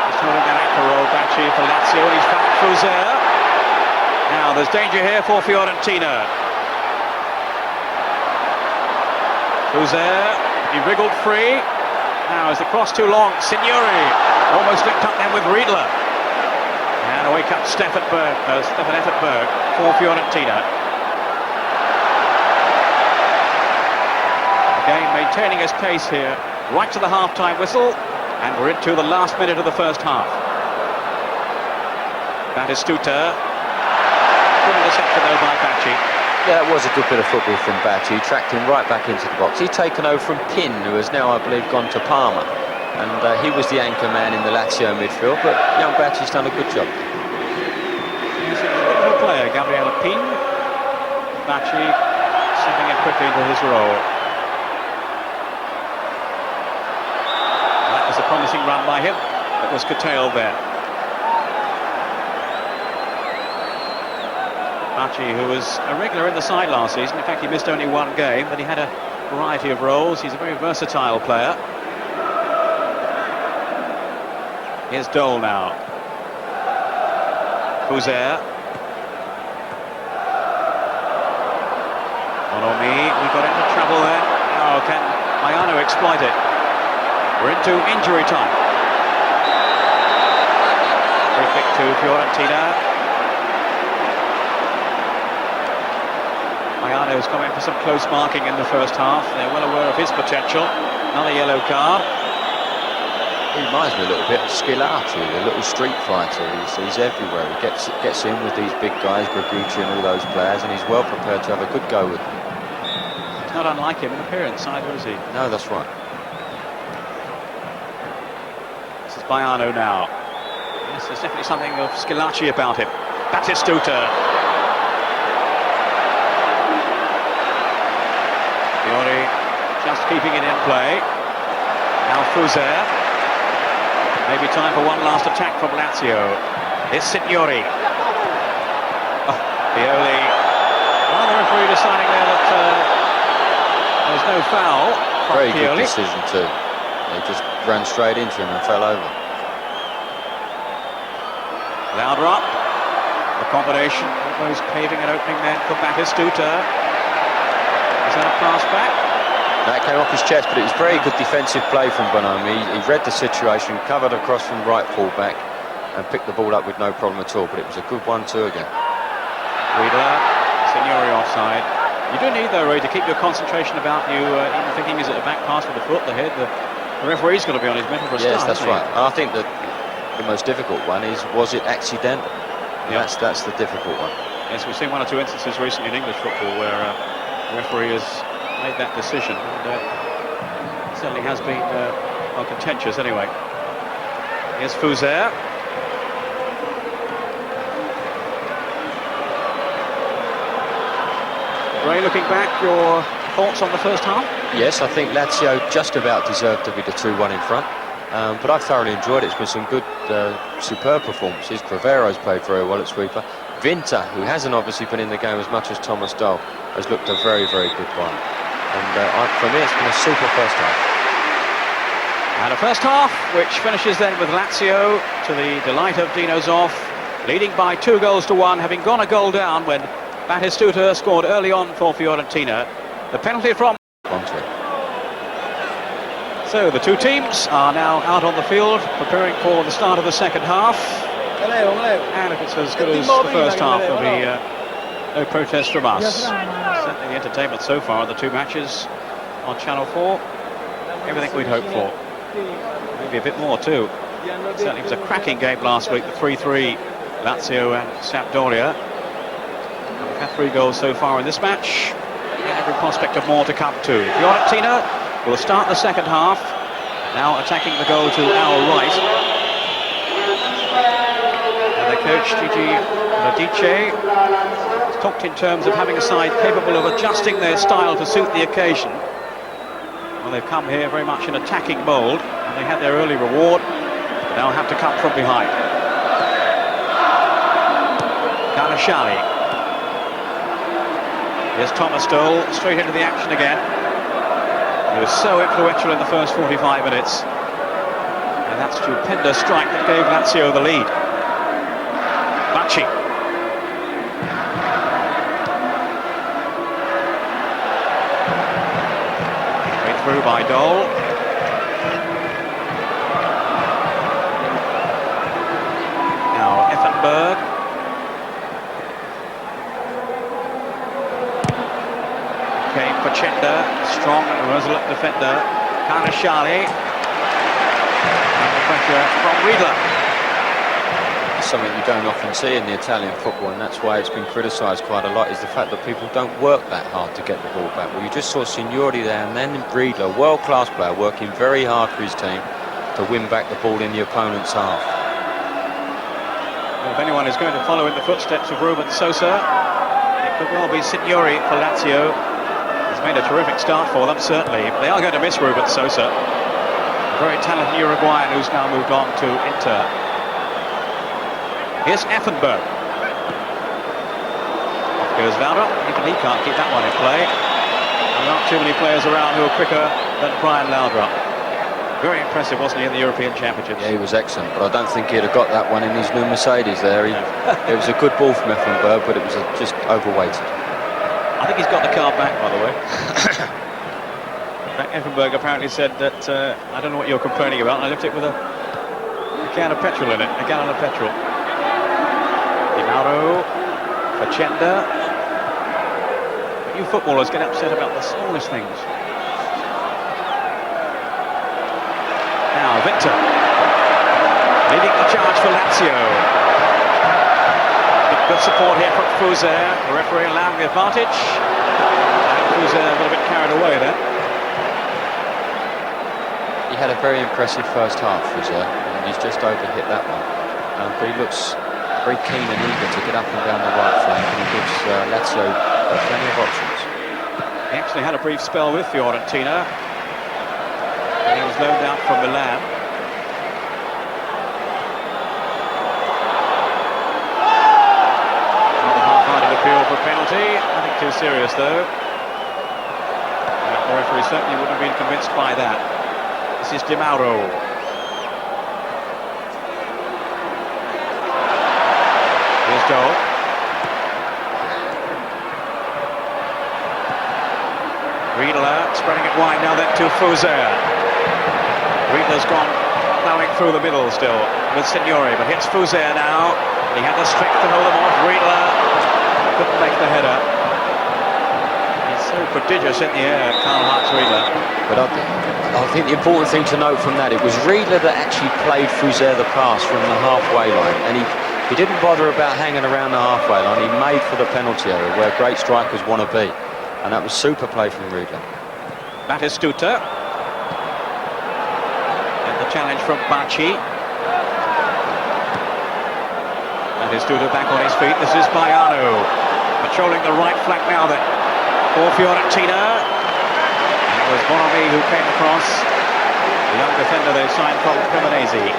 He's holding an anchor roll, Bacci for Lazio, and he's found Fuser. Now there's danger here for Fiorentina. Fuser, he wriggled free. Now is the cross too long? Signori almost linked up then with Riedle. And away comes Stefan Effenberg for Fiorentina. Again, maintaining his pace here, right to the half-time whistle, and we're into the last minute of the first half. Battistuta, good interception though by Bacci. Yeah, it was a good bit of football from Bacci. He tracked him right back into the box. He'd taken over from Pin, who has now, I believe, gone to Parma. And he was the anchor man in the Lazio midfield, but young Bacci's done a good job. He's a good player, Gabriele Pin. Bacci stepping in quickly into his role. A promising run by him, but was curtailed there. Bacci, who was a regular in the side last season, in fact he missed only one game, but he had a variety of roles. He's a very versatile player. Here's Dole now. Fuser. Bonomi, we got into trouble there. Oh, can Baiano exploit it? We're into injury time. Free kick to Fiorentina. Baiano's come in for some close marking in the first half. They're well aware of his potential. Another yellow card. He reminds me a little bit of Schillaci, the little street fighter. He's everywhere. He gets in with these big guys, Gregucci and all those players, and he's well prepared to have a good go with them. It's not unlike him in appearance either, is he? No, that's right. Baiano now. Yes, there's definitely something of Schillaci about him. Battistuta. Fiori just keeping it in play. Now Fuser. Maybe time for one last attack from Lazio. Here's Signori. Oh, Pioli. Well, the referee deciding there that there's no foul from Very Pioli. good decision too. They just ran straight into him and fell over. Louder up. The combination, almost paving an opening then for Battistuta. Is that a pass back? That came off his chest, but it was very good defensive play from Bonomi. He read the situation, covered across from right full-back, and picked the ball up with no problem at all. But it was a good 1-2 again. Riedle, Signori offside. You do need, though, Ray, to keep your concentration about you, even thinking, is it a back pass with the foot, the head? The referee's got to be on his mettle for a start. Yes, that's right. I think that the most difficult one is, was it accidental? Yep. That's the difficult one. Yes, we've seen one or two instances recently in English football where the referee has made that decision, and it certainly has been well, contentious anyway. Here's Fuser. Ray, looking back, your thoughts on the first half? Yes, I think Lazio just about deserved to be the 2-1 in front. But I've thoroughly enjoyed it. It's been some good, superb performances. Cravero's played very well at sweeper. Vinta, who hasn't obviously been in the game as much as Thomas Dole, has looked a very, very good one. And for me, it's been a super first half. And a first half, which finishes then with Lazio, to the delight of Dino Zoff, leading by 2-1, having gone a goal down when Battistuta scored early on for Fiorentina. The penalty from... So the two teams are now out on the field, preparing for the start of the second half. And if it's as good as the first half, there'll be no protest from us. Certainly the entertainment so far in the two matches on Channel 4. Everything we'd hoped for. Maybe a bit more too. Certainly it was a cracking game last week, the 3-3 Lazio and Sampdoria. And we've had 3 goals so far in this match, and every prospect of more to come too. Fiorentina will start the second half, now attacking the goal to our right. And their coach, Gigi Radice, talked in terms of having a side capable of adjusting their style to suit the occasion. Well, they've come here very much in attacking mould, and they had their early reward, but now have to come from behind. Carnasciali. Here's Thomas Stoll, straight into the action again. He was so influential in the first 45 minutes. And that stupendous strike that gave Lazio the lead. Bacci. Straight through by Dole. Now Effenberg. Faccenda, strong and resolute defender. Carnasciali. Under pressure from Riedle. Something you don't often see in the Italian football, and that's why it's been criticised quite a lot, is the fact that people don't work that hard to get the ball back. Well, you just saw Signori there, and then Riedle, a world-class player, working very hard for his team to win back the ball in the opponent's half. Well, if anyone is going to follow in the footsteps of Ruben Sosa, it could well be Signori for Lazio. He's made a terrific start for them, certainly. They are going to miss Ruben Sosa, a very talented Uruguayan who's now moved on to Inter. Here's Effenberg. Off goes Mauro. Even he can't keep that one in play. There aren't too many players around who are quicker than Brian Laudrup. Very impressive, wasn't he, in the European Championships? Yeah, he was excellent, but I don't think he'd have got that one in his new Mercedes there. It was a good ball from Effenberg, but it was just overweighted. I think he's got the car back, by the way. Effenberg apparently said that, I don't know what you're complaining about. I left it with a can of petrol in it, a gallon of petrol. Mauro, Faccenda. You footballers get upset about the smallest things. Now Victor, leading the charge for Lazio. Good support here from Fuser, the referee allowing the advantage. And Fuser a little bit carried away there. He had a very impressive first half, Fuser, and he's just overhit that one. But he looks very keen and eager to get up and down the right flank, and he gives Lazio plenty of options. He actually had a brief spell with Fiorentina, and he was loaned out from Milan. Another half-hearted appeal for a penalty. Nothing too serious though. The referee certainly wouldn't have been convinced by that. This is Mauro. Here's Dole. Riedle spreading it wide now then to Fuser. Riedle's gone plowing through the middle still with Signori, but hits Fuser now. He had the strength to hold him off. Riedle couldn't make the header. He's so prodigious in the air, Karl-Heinz Riedle. But I think the important thing to note from that, it was Riedle that actually played Fuser the pass from the halfway line, and he didn't bother about hanging around the halfway line. He made for the penalty area where great strikers want to be, and that was super play from Riedle. Battistuta. And the challenge from Bacci. Battistuta back on his feet. This is Baiano patrolling the right flank now then for Fiorentina. And it was Bonomi who came across, the young defender they signed from Cremonese.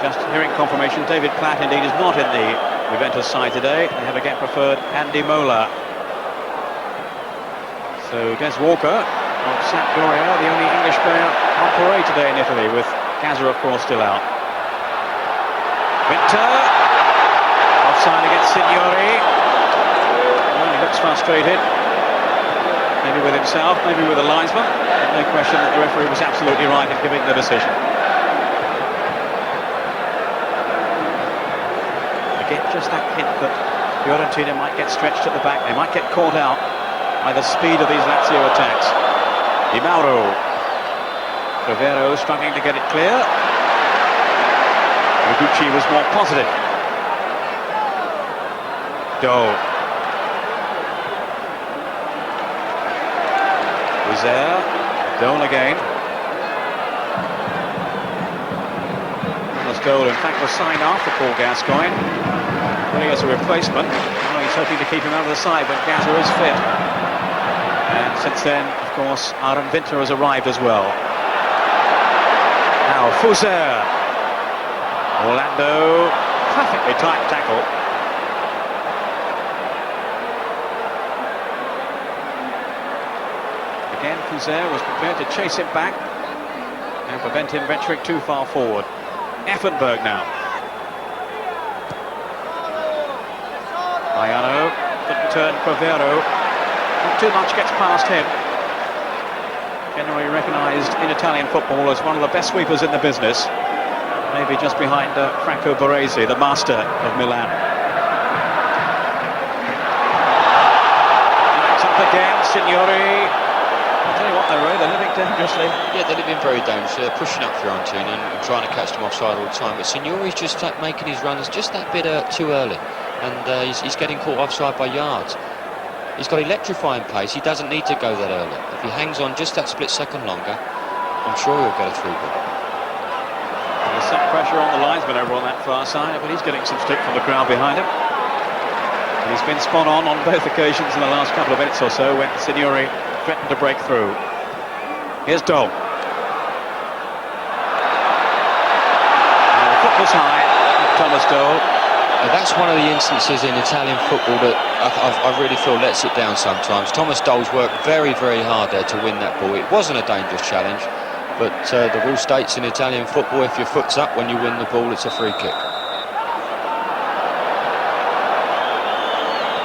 Just hearing confirmation, David Platt indeed is not in the Juventus side today. They have again preferred Andy Mola. So Des Walker of Sampdoria, the only English player on parade today in Italy, with Gazza, of course, still out. Winter, offside against Signori. Well, he looks frustrated, maybe with himself, maybe with the linesman. No question that the referee was absolutely right in giving the decision. Again, just that hint that Fiorentina might get stretched at the back. They might get caught out by the speed of these Lazio attacks. Mauro. Cravero struggling to get it clear. Gregucci was more positive. Was there. Dole again. Goal, in fact, was signed after Paul Gascoigne, really as a replacement. Well, he's hoping to keep him out of the side when Gazza is fit. And since then, of course, Aaron Winter has arrived as well. Now, Fuser. Orlando, perfectly tight tackle. Again, Fuser was prepared to chase him back and prevent him venturing too far forward. Effenberg now. Baiano, good return, Cravero. Not too much gets past him. Generally recognised in Italian football as one of the best sweepers in the business. Maybe just behind Franco Baresi, the master of Milan. It's up again, Signori. I'll tell you what, they're living dangerously. Yeah, they're living very dangerously. They're pushing up Fiorentina and trying to catch them offside all the time. But Signori's just making his runs just that bit too early. And he's getting caught offside by yards. He's got electrifying pace. He doesn't need to go that early. If he hangs on just that split second longer, I'm sure he'll get a through ball. There's some pressure on the linesman over on that far side, but he's getting some stick from the crowd behind him. And he's been spot on both occasions in the last couple of minutes or so when Signori threatened to break through. Here's Dole. The foot was high, Thomas Dole. That's one of the instances in Italian football that I really feel lets it down sometimes. Thomas Dole's worked very, very hard there to win that ball. It wasn't a dangerous challenge, but the rule states in Italian football, if your foot's up when you win the ball, it's a free kick.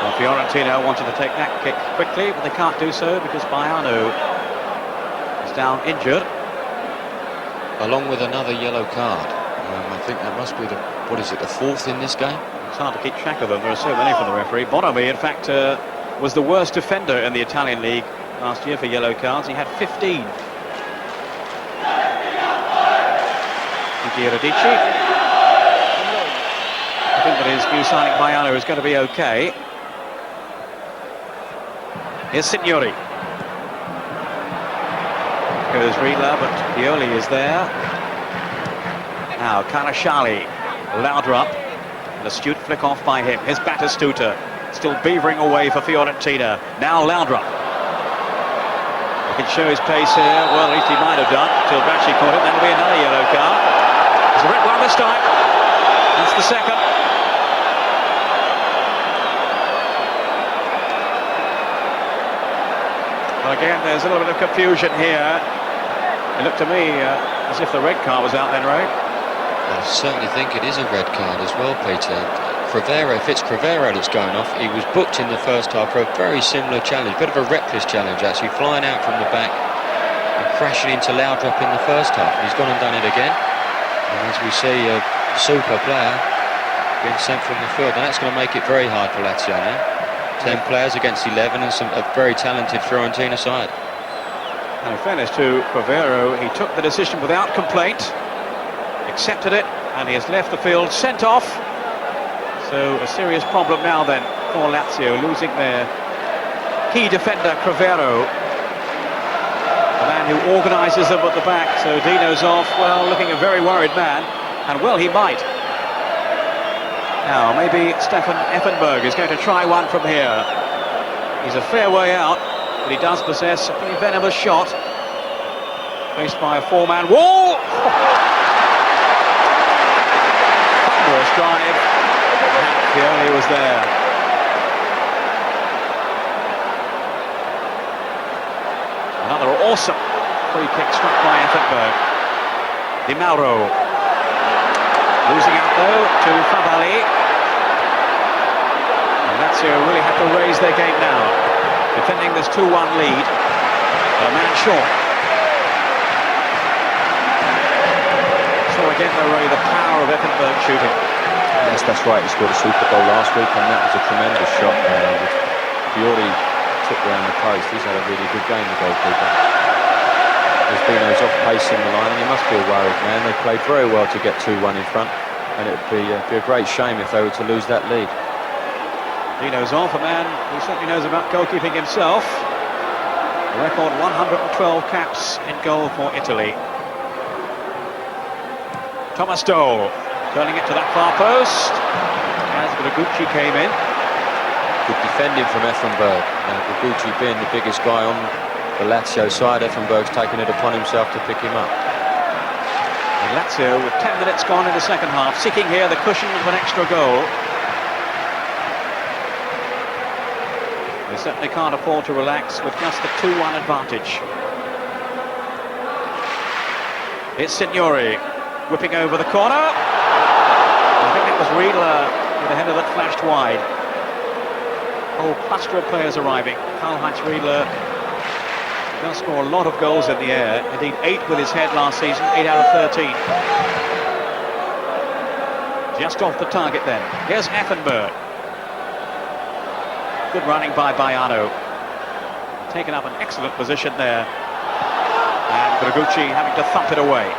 Well, Fiorentina wanted to take that kick quickly, but they can't do so because Baiano is down injured. Along with another yellow card. I think that must be the fourth in this game? It's hard to keep track of them, there are so many for the referee. Bonomi, in fact, was the worst defender in the Italian league last year for yellow cards. He had 15. Radici. I think that his new signing Baiano is going to be okay. Here's Signori. Goes Riedle, but Pioli is there. Now Carnasciali, louder up. An astute flick off by him. Here's Battistuta, still beavering away for Fiorentina. Now Laudrup. He can show his pace here. Well, at least he might have done until Bacci caught it. Then there'll be another yellow card. It's a red one this time. That's the second. Well, again, there's a little bit of confusion here. It looked to me as if the red card was out then, Ray. I certainly think it is a red card as well, Peter. Cravero, if it's Cravero that's going off, he was booked in the first half for a very similar challenge, bit of a reckless challenge actually, flying out from the back and crashing into Laudrup in the first half. And he's gone and done it again. And as we see, a super player being sent from the field, and that's going to make it very hard for Lazio now. 10 players against 11 and a very talented Fiorentina side. And in fairness to Cravero, he took the decision without complaint, accepted it, and he has left the field sent off. So a serious problem now then for Lazio, losing their key defender Cravero, the man who organises them at the back. So Dino Zoff, well, looking a very worried man, and well he might. Now maybe Stefan Effenberg is going to try one from here. He's a fair way out, but he does possess a pretty venomous shot. Faced by a four-man wall. Thunderous drive. Fiori was there. Another awesome free kick struck by Effenberg. Di Mauro. Losing out though to Favalli. And Lazio really have to raise their game now. Defending this 2-1 lead. A man short. So again though, Ray, the power of Effenberg shooting. Yes, that's right. He scored a super goal last week, and that was a tremendous shot. Fiori took round the post. He's had a really good game, the goalkeeper. There's been those off pace in the line, and he must be a worried man. They played very well to get 2-1 in front, and it would be a great shame if they were to lose that lead. Zoff, a man who certainly knows about goalkeeping himself. A record 112 caps in goal for Italy. Thomas Doll turning it to that far post as Gregucci came in. Good defending from Effenberg. Gregucci being the biggest guy on the Lazio side, Effenberg's taken it upon himself to pick him up. And Lazio, with 10 minutes gone in the second half, seeking here the cushion of an extra goal. They certainly can't afford to relax with just the 2-1 advantage. It's Signori whipping over the corner. I think it was Riedle with a header that flashed wide. Whole cluster of players arriving. Karl-Heinz Riedle does score a lot of goals in the air. Indeed, 8 with his head last season, 8 out of 13. Just off the target then. Here's Effenberg. Good running by Baiano. Taken up an excellent position there. And Gregucci having to thump it away.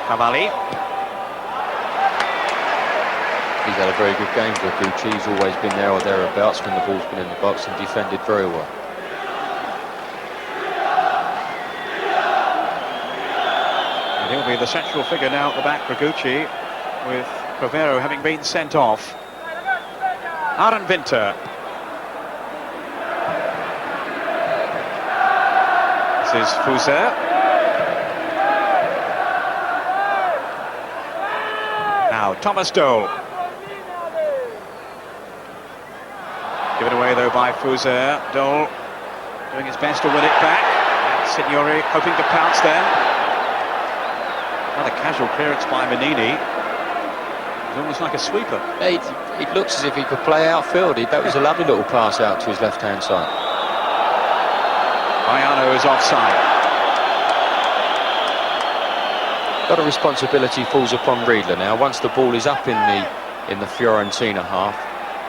Favalli. He's had a very good game for Gregucci. He's always been there or thereabouts when the ball's been in the box and defended very well. And he'll be the central figure now at the back, Gregucci, with Cravero having been sent off. Aaron Winter. This is Fuser. Now Thomas Doll. Given away though by Fuser. Doll doing his best to win it back. And Signori hoping to pounce then. Another casual clearance by Mannini. It's almost like a sweeper. It looks as if he could play outfield. That was a lovely little pass out to his left-hand side. Baiano is offside. A lot of responsibility falls upon Riedle now. Once the ball is up in the Fiorentina half,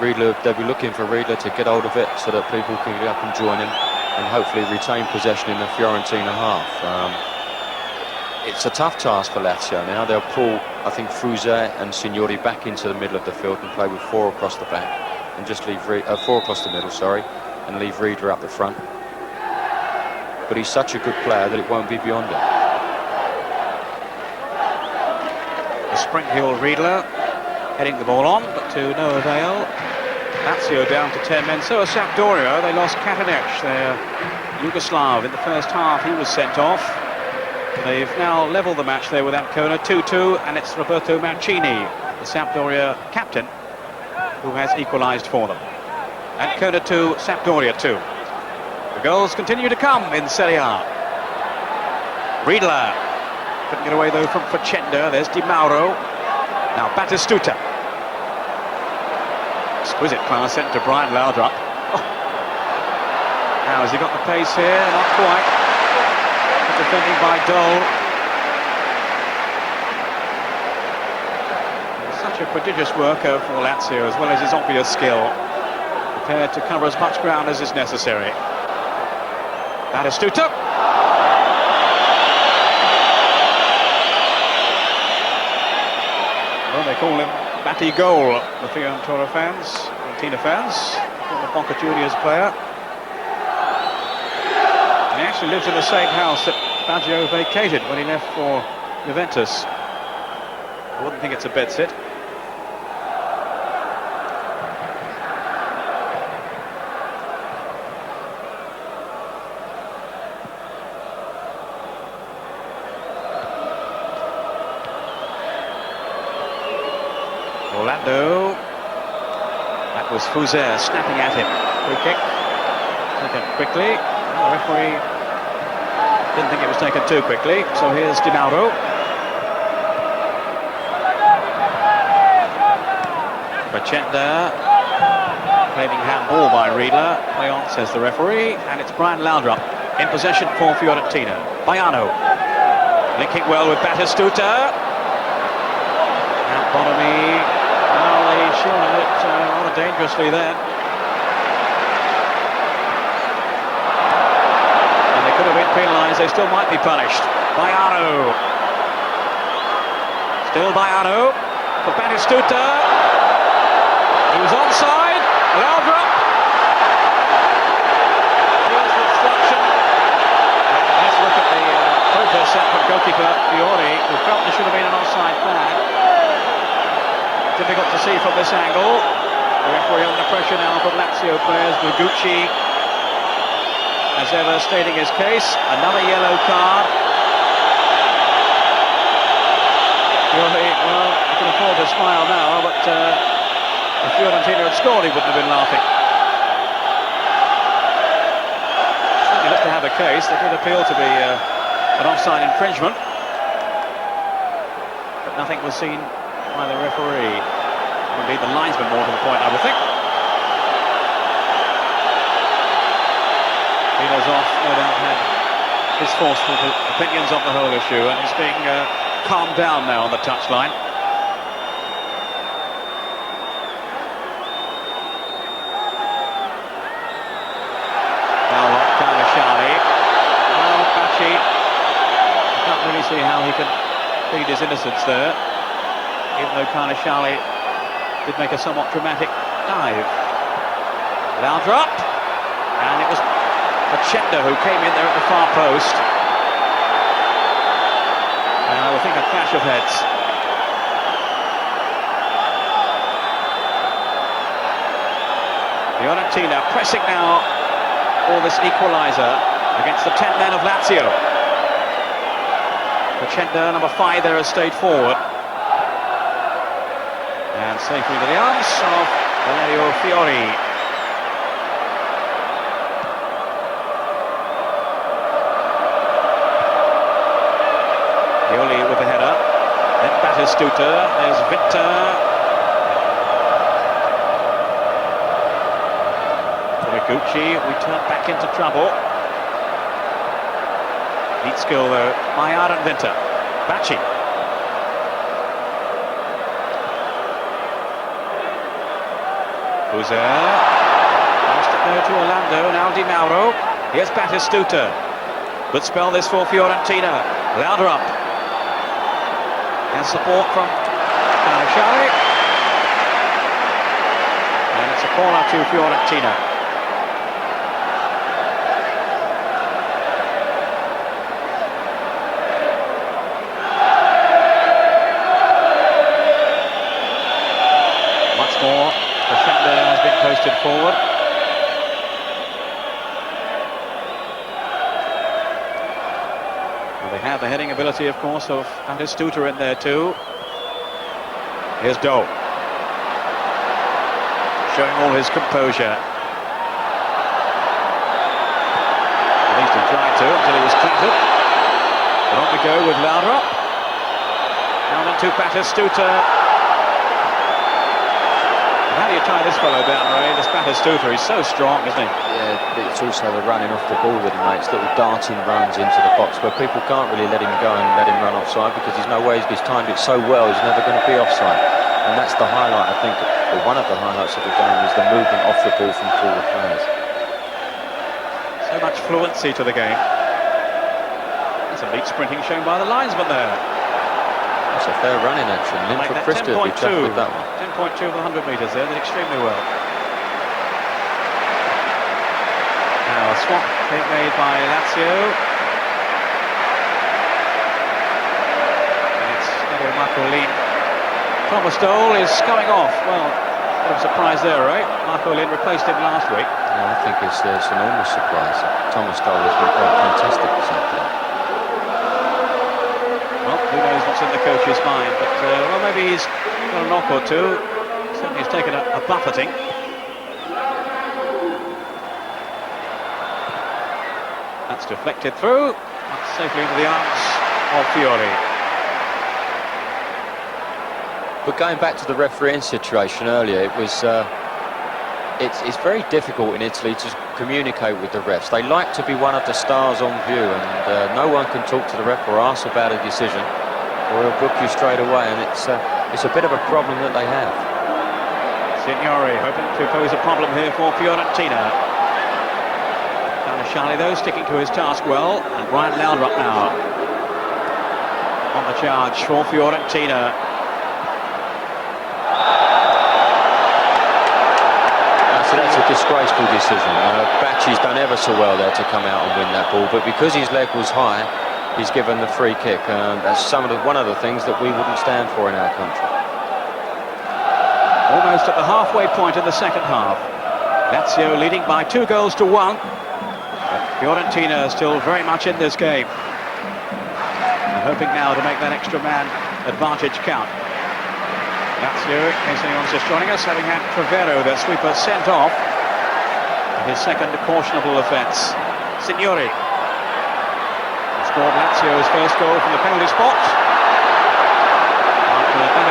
Riedle, they'll be looking for Riedle to get hold of it so that people can get up and join him and hopefully retain possession in the Fiorentina half. It's a tough task for Lazio now. They'll pull, I think, Fuser and Signori back into the middle of the field and play with 4 across the back and just leave 4 across the middle, sorry, and leave Riedle up the front. But he's such a good player that it won't be beyond him. The sprint-heel Riedle heading the ball on, but to no avail. Lazio down to 10 men. So is Sampdoria. They lost Katanec, their Yugoslav. In the first half, he was sent off. They've now levelled the match there with Ancona, 2-2, and it's Roberto Mancini, the Sampdoria captain, who has equalised for them. Ancona 2, Sampdoria 2. The goals continue to come in Serie A. Riedle couldn't get away though from Faccenda. There's Di Mauro. Now Battistuta. Exquisite class sent to Brian Laudrup. Oh. Now has he got the pace here? Not quite. Defending by Doll. Such a prodigious worker for Lazio, as well as his obvious skill. Prepared to cover as much ground as is necessary. Battistuta. Well, they call him Batty Goal, the Fiorentina fans. Former Boca Juniors player. He actually lives in the same house that Baggio vacated when he left for Juventus. I wouldn't think it's a bed sit. Orlando. That was Fuser snapping at him. Free kick. Taken quickly. The referee Didn't think it was taken too quickly. So here's Di Mauro. Faccenda. Claiming handball by Riedle. Play on, says the referee. And it's Brian Laudrup in possession for Fiorentina. Baiano. Linking well with Batistuta. Now Bonomi. Well, they shielded it rather dangerously then. And they could have been penalised. They still might be punished. Baiano. Still Baiano. For Batistuta. He was onside. Laudrup. Here's the obstruction. Let's look at the protest set from goalkeeper Fiori, who felt there should have been an offside flag. Difficult to see from this angle. The referee under pressure now from Lazio players. Gregucci, as ever, stating his case. Another yellow card. Fiori, well, he can afford to smile now, but if Fiorentina had scored, he wouldn't have been laughing. Certainly looked to have a case. They did appeal to be an offside infringement, but nothing was seen by the referee. Indeed, the linesman more to the point, I would think. Zoff no doubt had his forceful opinions on the whole issue, and he's being calmed down now on the touchline. Carnasciali. Well, Bacci, I can't really see how he can plead his innocence there, even though Carnasciali did make a somewhat dramatic dive. Laudrup, and it was Faccenda who came in there at the far post. And I would think a clash of heads. Fiorentina pressing now for this equaliser against the 10 men of Lazio. Faccenda, number 5 there, has stayed forward. And safely to the arms of Fiori. Pioli with the header. Then Batistuta. There's Victor. Gregucci, we turn back into trouble. Neat skill though, Mauro and Winter. Bacci. Uzer. Passed it there to Orlando, now Di Mauro. Here's Batistuta. Good spell this for Fiorentina. Laudrup. And support from Carnasciali. And it's a corner to Fiorentina. Faccenda has been posted forward. Well, they have the heading ability, of course, of Batistuta in there too. Here's Doe, showing all his composure. At least he tried to until he was clattered. And on we go with Laudrup. Down into Batistuta. How do you tie this fellow down, Ray? This Batistuta, he's so strong, isn't he? Yeah, but it's also the running off the ball that he makes, little darting runs into the box where people can't really let him go and let him run offside because there's no way he's timed it so well, he's never going to be offside. And that's the highlight, I think, or one of the highlights of the game is the movement off the ball from forward players. So much fluency to the game. There's a neat sprinting shown by the linesman there. It's a fair running action. Linford Christie will be tough with that one. 10.2 of the 100 metres there, did extremely well. Now a swap being made by Lazio. And it's Marcolin. Thomas Doll is coming off. Well, a bit of a surprise there, right? Marcolin replaced him last week. Yeah, I think it's an enormous surprise. Thomas Doll has been quite fantastic this afternoon. Well, who knows what's in the coach's mind, but well, maybe he's got a knock or two. Certainly he's taken a buffeting. That's deflected through. Safely into the arms of Fiori. But going back to the refereeing situation earlier, it was it's very difficult in Italy to communicate with the refs. They like to be one of the stars on view, and no one can talk to the ref or ask about a decision, or he'll book you straight away, and it's a bit of a problem that they have. Signori hoping to pose a problem here for Fiorentina. Carnasciali, though, sticking to his task well, and Brian Laudrup now on the charge for Fiorentina. So that's a disgraceful decision. Bacci's done ever so well there to come out and win that ball, but because his leg was high, he's given the free kick. That's one of the things that we wouldn't stand for in our country. Almost at the halfway point in the second half. Lazio leading by 2-1. Fiorentina still very much in this game. And hoping now to make that extra man advantage count. Lazio, in case anyone's just joining us, having had Cravero, their sweeper, sent off. His second cautionable offence. Signori scored Lazio's first goal from the penalty spot.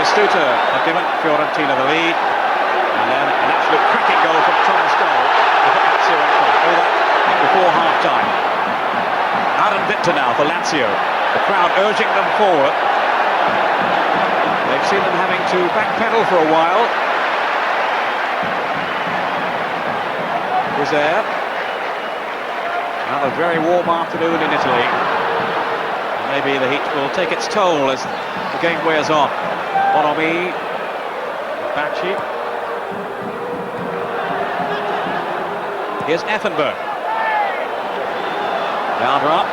After had given Fiorentina the lead. And then an absolute cracking goal from Thomas Doll to put Lazio in front. All that before half-time. Aaron Victor now for Lazio. The crowd urging them forward. They've seen them having to backpedal for a while. Was there. Another very warm afternoon in Italy. And maybe the heat will take its toll as the game wears on. Bonomi, Bacci. Here's Effenberg. Laudrup.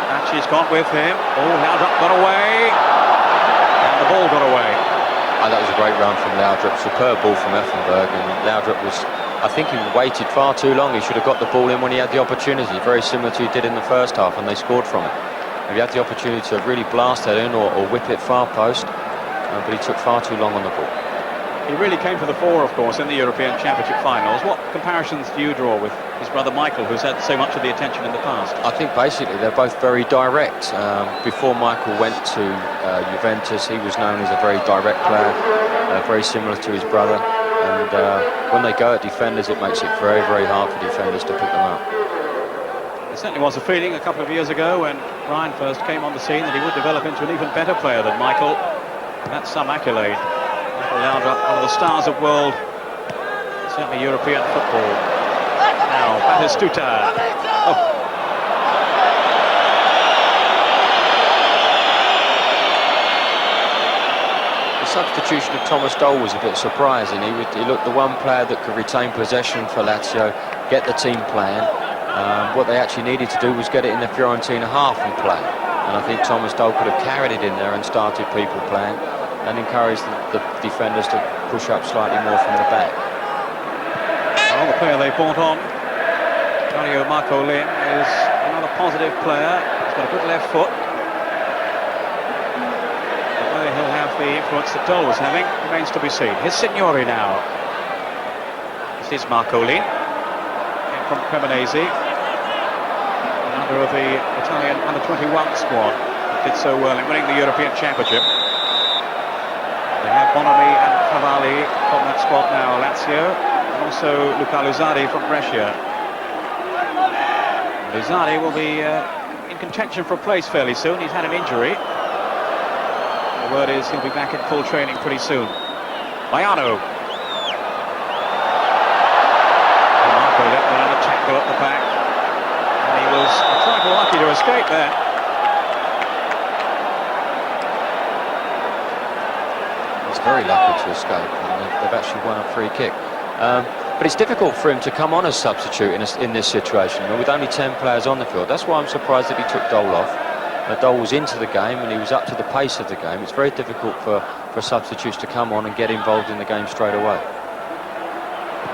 Bacci's gone with him. Oh, Laudrup got away. And the ball got away. Oh, that was a great run from Laudrup. Superb ball from Effenberg. And Laudrup was, I think he waited far too long. He should have got the ball in when he had the opportunity. Very similar to he did in the first half, and they scored from it. If he had the opportunity to really blast that in or whip it far post, but he took far too long on the ball. He really came to the fore, of course, in the European Championship finals. What comparisons do you draw with his brother Michael, who's had so much of the attention in the past? I think basically they're both very direct. Before Michael went to Juventus, he was known as a very direct player, very similar to his brother. And when they go at defenders, it makes it very, very hard for defenders to pick them up. There certainly was a feeling a couple of years ago when Brian first came on the scene that he would develop into an even better player than Michael. That's some accolade. Laudrup, one of the stars of world, certainly European football. Now, Batistuta. Oh. The substitution of Thomas Doll was a bit surprising. He looked the one player that could retain possession for Lazio, get the team playing. What they actually needed to do was get it in the Fiorentina half and play. And I think Thomas Doll could have carried it in there and started people playing, and encouraged the defenders to push up slightly more from the back. Well, the player they brought on, Marcolin, is another positive player. He's got a good left foot. But whether he'll have the influence that Doll was having remains to be seen. Here's Signori now. This is Marcolin, came from Cremonese, another of the Italian under-21 squad that did so well in winning the European Championship. They have Bonomi and Favalli from that squad now, Lazio, and also Luca Luzzari from Brescia. Luzzari will be in contention for a place fairly soon. He's had an injury. The word is he'll be back in full training pretty soon. Maiano. Marco let an tackle at the back. And he was a trifle lucky to escape there. Very lucky to escape, and they've actually won a free kick. But it's difficult for him to come on as substitute in this situation, with only 10 players on the field. That's why I'm surprised that he took Doll off. Doll was into the game and he was up to the pace of the game. It's very difficult for substitutes to come on and get involved in the game straight away.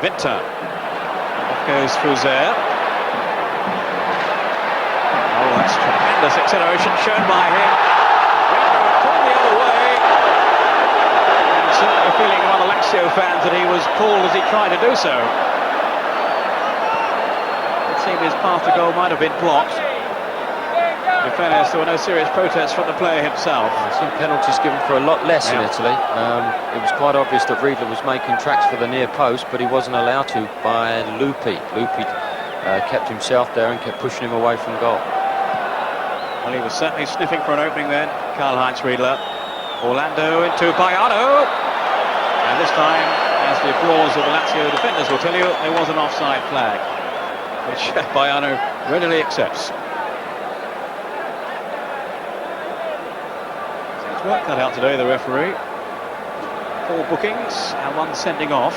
Victor. Off goes Fuser. Oh, that's tremendous acceleration shown by him. Pulled the other way. Certainly a feeling among the Lazio fans that he was pulled as he tried to do so. It seemed his path to goal might have been blocked. In fairness, there were no serious protests from the player himself. I've seen penalties given for a lot less in Italy. It was quite obvious that Riedle was making tracks for the near post, but he wasn't allowed to by Luppi. Luppi kept himself there and kept pushing him away from goal. Well, he was certainly sniffing for an opening then, Karl-Heinz Riedle. Orlando into Baiano. And this time, as the applause of the Lazio defenders will tell you, there was an offside flag, which Baiano readily accepts. It's work cut out today, the referee. 4 bookings and 1 sending off.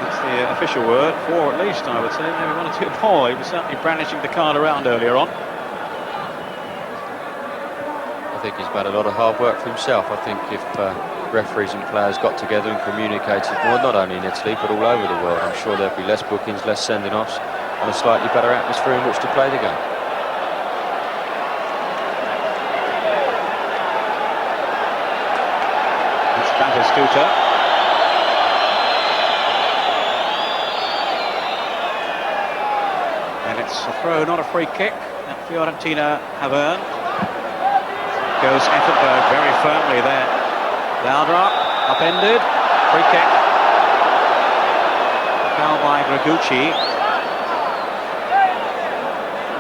That's the official word, 4 at least, I would say. Maybe 1 or 2 more. He was certainly brandishing the card around earlier on. I think he's made a lot of hard work for himself. I think if referees and players got together and communicated more, not only in Italy but all over the world, I'm sure there'd be less bookings, less sending offs, and a slightly better atmosphere in which to play the game. It's Batistuta. And it's a throw, not a free kick, that Fiorentina have earned. Goes Effenberg very firmly there. Laudrup, upended, free kick. Foul by Gregucci.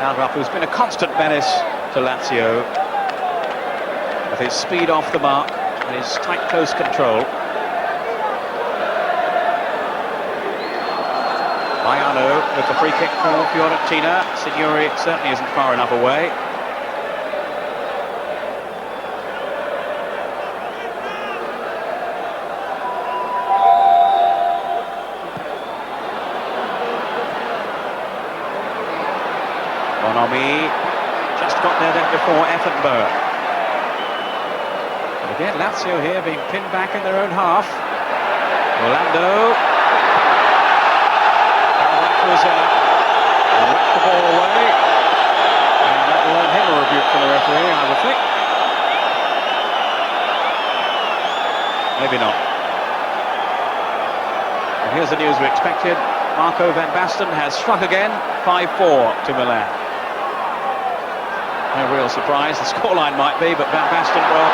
Laudrup, who's been a constant menace to Lazio, with his speed off the mark and his tight, close control. Baiano with the free kick for Fiorentina. Signori certainly isn't far enough away. Bonomi just got there then before Effenberg. And again, Lazio here being pinned back in their own half. Orlando. That was whacked the ball away. And that will earn him a rebuke from the referee, I would think. Maybe not. And here's the news we expected. Marco van Basten has struck again, 5-4 to Milan. No real surprise, the scoreline might be, but Van Basten, well,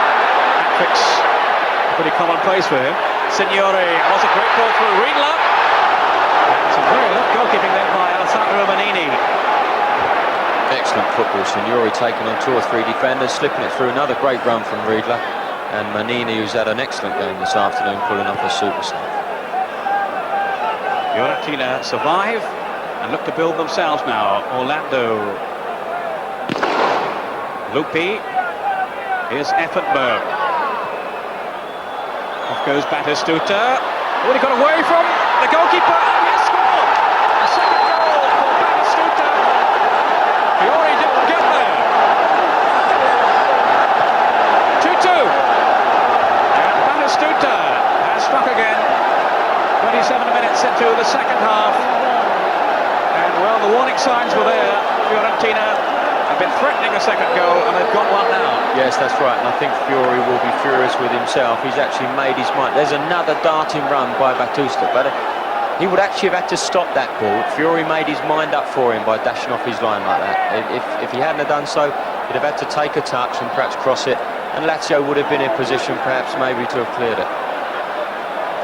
hat-trick's pretty commonplace for him. Signori, was a great ball through Riedle. Some very good goalkeeping then by Mannini. Excellent football. Signori taking on 2 or 3 defenders, slipping it through. Another great run from Riedle. And Mannini, who's had an excellent game this afternoon, pulling off a super save. Fiorentina survive and look to build themselves now. Orlando. Luppi. Here's Effenberg. Off goes Batistuta. Oh, he got away from the goalkeeper. And he has scored! A second goal for Batistuta. Fiori didn't get there. 2-2. And Batistuta has struck again. 27 minutes into the second half. And, well, the warning signs were there. Fiorentina have been threatening a second goal, and they've got one now. Yes, that's right, and I think Fiori will be furious with himself. He's actually made his mind. There's another darting run by Batistuta, but he would actually have had to stop that ball. Fiori made his mind up for him by dashing off his line like that. If he hadn't have done so, he'd have had to take a touch and perhaps cross it, and Lazio would have been in position perhaps maybe to have cleared it.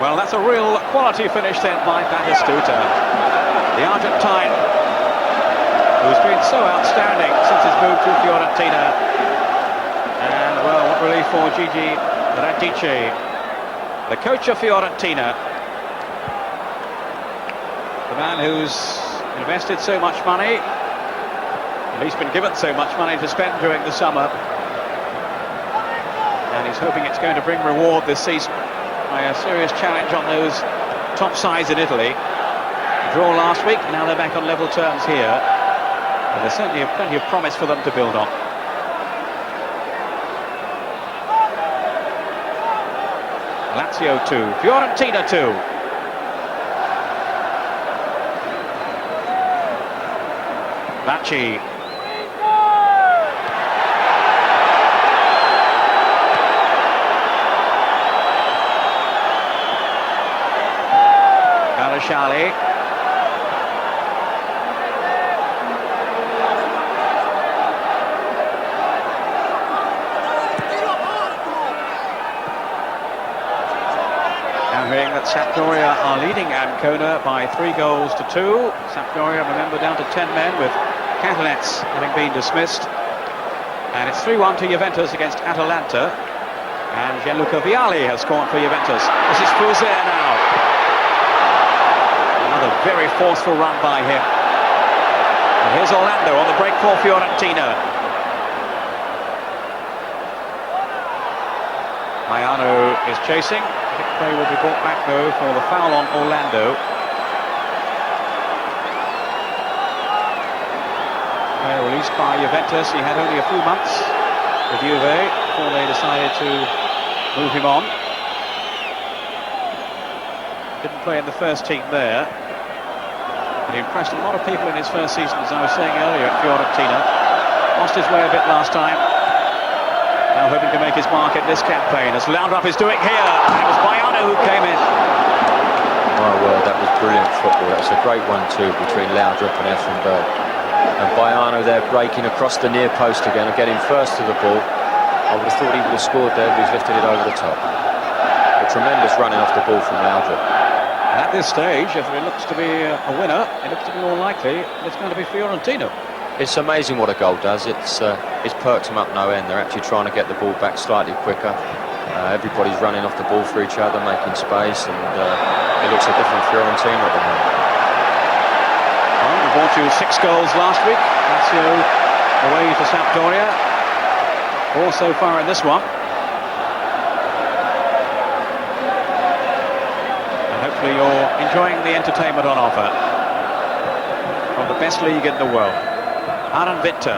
Well, that's a real quality finish then by Batistuta. The Argentine, who's been so outstanding since his move to Fiorentina. And, well, what relief for Gigi Radice, the coach of Fiorentina. The man who's invested so much money, and he's been given so much money to spend during the summer. And he's hoping it's going to bring reward this season by a serious challenge on those top sides in Italy. Draw last week, now they're back on level terms here. And there's certainly plenty of promise for them to build on. Lazio 2, Fiorentina 2. Bacci. Carnasciali. that Sampdoria are leading Ancona by 3-2. Sampdoria, remember, down to 10 men with Catalans having been dismissed. And it's 3-1 to Juventus against Atalanta. And Gianluca Vialli has scored for Juventus. This is Fuser now. Another very forceful run by him. And here's Orlando on the break for Fiorentina. Maiano is chasing. I think play will be brought back though for the foul on Orlando. Released by Juventus. He had only a few months with Juve before they decided to move him on. Didn't play in the first team there. But he impressed a lot of people in his first season, as I was saying earlier, at Fiorentina. Lost his way a bit last time. Now hoping to make his mark in this campaign, as Laudrup is doing here. It was Baiano who came in. My word, that was brilliant football. That's a great 1-2 between Laudrup and Effenberg. And Baiano there breaking across the near post again and getting first to the ball. I would have thought he would have scored there, but he's lifted it over the top. A tremendous running off the ball from Laudrup. At this stage, if it looks to be a winner, it looks to be more likely it's going to be Fiorentina. It's amazing what a goal does. It's perked them up no end. They're actually trying to get the ball back slightly quicker. Everybody's running off the ball for each other, making space, and it looks a different Fiorentina at the moment. Well, we brought you 6 goals last week. Lazio away to Sampdoria. 4 so far in this one. And hopefully you're enjoying the entertainment on offer from the best league in the world. Aaron Winter.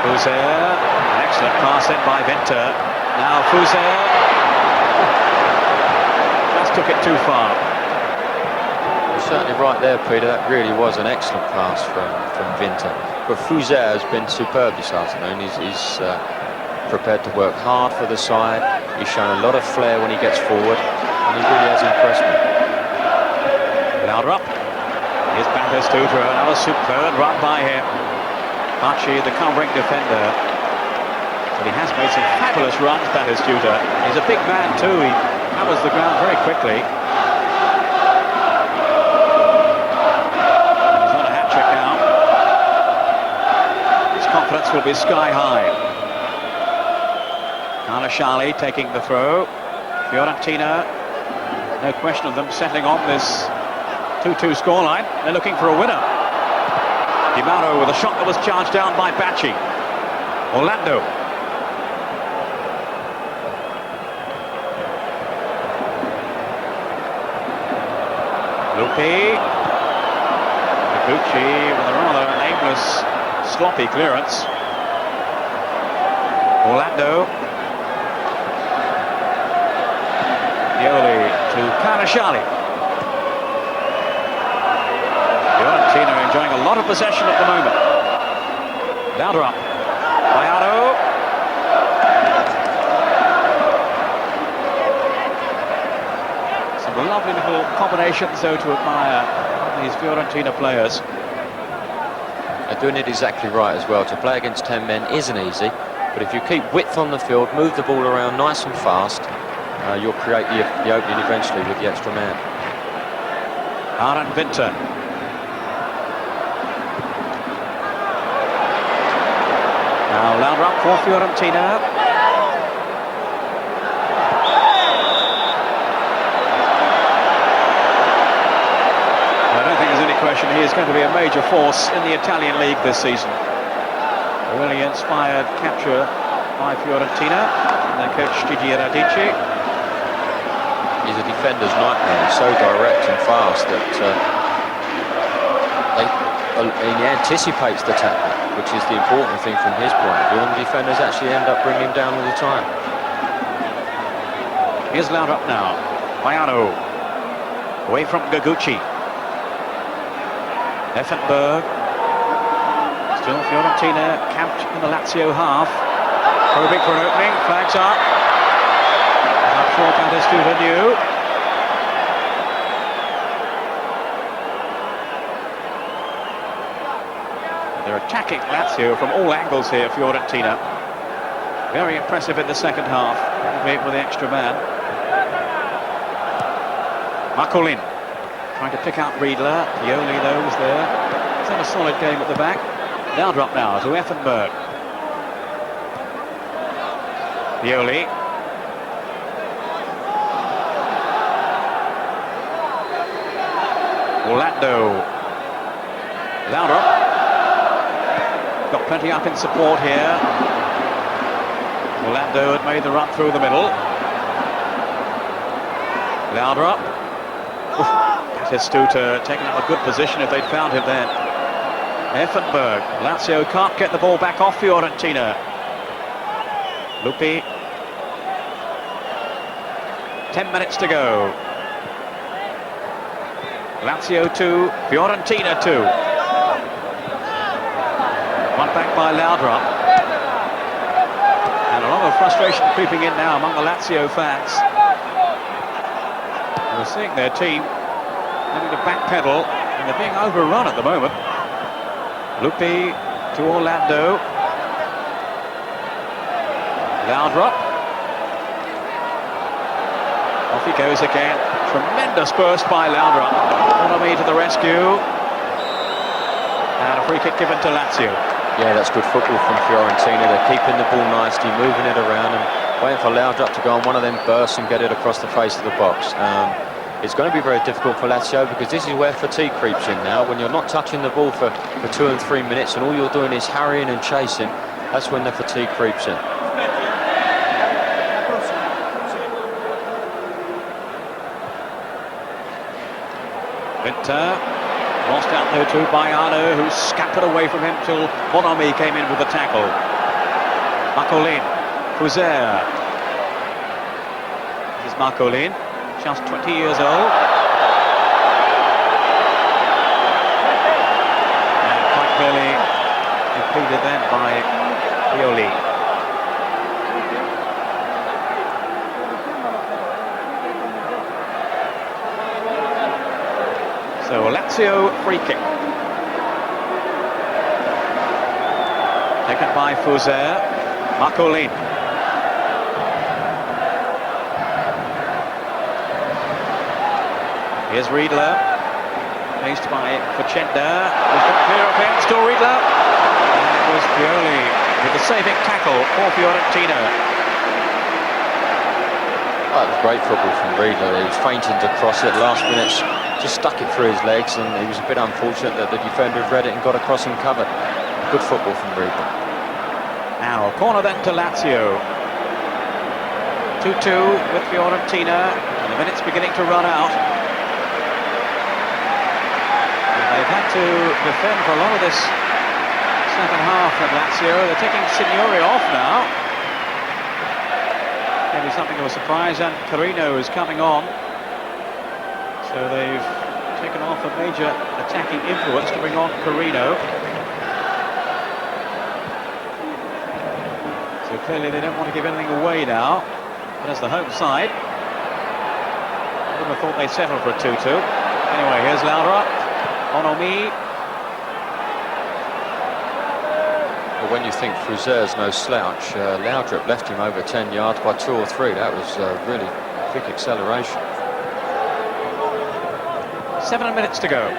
Fuser, an excellent pass in by Winter. Now Fuser just took it too far. You're certainly right there, Peter. That really was an excellent pass from Winter. But Fuser has been superb this afternoon. He's prepared to work hard for the side. He's shown a lot of flair when he gets forward, and he really has impressed me. Laudrup. Here's Batistuta, another superb run by him. Bacci, the covering defender. But he has made some fabulous runs, Batistuta. He's a big man too, he covers the ground very quickly. And he's on a hat-trick now. His confidence will be sky high. Carnasciali taking the throw. Fiorentina, no question of them settling on this 2-2 scoreline. They're looking for a winner. Mauro with a shot that was charged down by Bacci. Orlando. Luppi. Gregucci with a rather aimless, sloppy clearance. Orlando. Pioli to Carnasciali. Fiorentina enjoying a lot of possession at the moment. Laudrup. Baiano. Some lovely little combinations though to admire these Fiorentina players. They're doing it exactly right as well. To play against 10 men isn't easy, but if you keep width on the field, move the ball around nice and fast, you'll create the opening eventually with the extra man. Aaron Winter. Now Laudrup for Fiorentina. I don't think there's any question he is going to be a major force in the Italian league this season. A really inspired capture by Fiorentina and their coach Gigi Radici. He's a defender's nightmare. He's so direct and fast that he anticipates the tackle, which is the important thing from his point of view, and the defenders actually end up bringing him down all the time. Here's Laudrup now. Baiano away from Gregucci. Effenberg. Still Fiorentina camped in the Lazio half. Probing for an opening. Flags up. I'm sure Batistuta knew. They're attacking Lazio from all angles here, Fiorentina. Very impressive in the second half, albeit with the extra man. Marcolin trying to pick out Riedle. Pioli, though, was there. He's had a solid game at the back. Now drop now to Effenberg. Pioli. Orlando. Laudrup. Got plenty up in support here. Orlando had made the run through the middle. Laudrup. Testuta taking up a good position if they'd found him then. Effenberg. Lazio can't get the ball back off Fiorentina. Luppi. 10 minutes to go. Lazio 2, Fiorentina 2. One back by Laudrup. And a lot of frustration creeping in now among the Lazio fans. We're seeing their team having to backpedal, and they're being overrun at the moment. Luppi to Orlando. Laudrup. Off he goes again. Tremendous burst by Laudrup. Bonomi to the rescue. And a free kick given to Lazio. Yeah, that's good football from Fiorentina. They're keeping the ball nicely, moving it around and waiting for Laudrup to go on one of them bursts and get it across the face of the box. It's going to be very difficult for Lazio because this is where fatigue creeps in now. When you're not touching the ball for 2 and 3 minutes and all you're doing is harrying and chasing, that's when the fatigue creeps in. Winter lost out there to Baiano, who scampered away from him till Bonomi came in with the tackle. Marcolin, Cravero. This is Marcolin, just 20 years old. And quite clearly impeded then by Pioli. So a Lazio free kick. Taken by Fouzer. Marcolin. Here's Riedle. Faced by Faccenda. Was got clear of him. Still Riedle. And it was Pioli with the saving tackle for Fiorentina. That was great football from Riedle. He was feinting to cross it last minute. Just stuck it through his legs, and he was a bit unfortunate that the defender read it and got across and covered. Good football from Riedle. Now, corner then to Lazio. 2-2 with Fiorentina, and the minutes beginning to run out. And they've had to defend for a lot of this second half of Lazio. They're taking Signori off now. Maybe something of a surprise, and Corino is coming on. So they've taken off a major attacking influence to bring on Corino. So clearly they don't want to give anything away now. But as the home side, I would have thought they'd settle for a 2-2. Anyway, here's Laudrup. Bonomi. Well, when you think Fouzer's no slouch, Laudrup left him over 10 yards by 2 or 3. That was really quick acceleration. 7 minutes to go.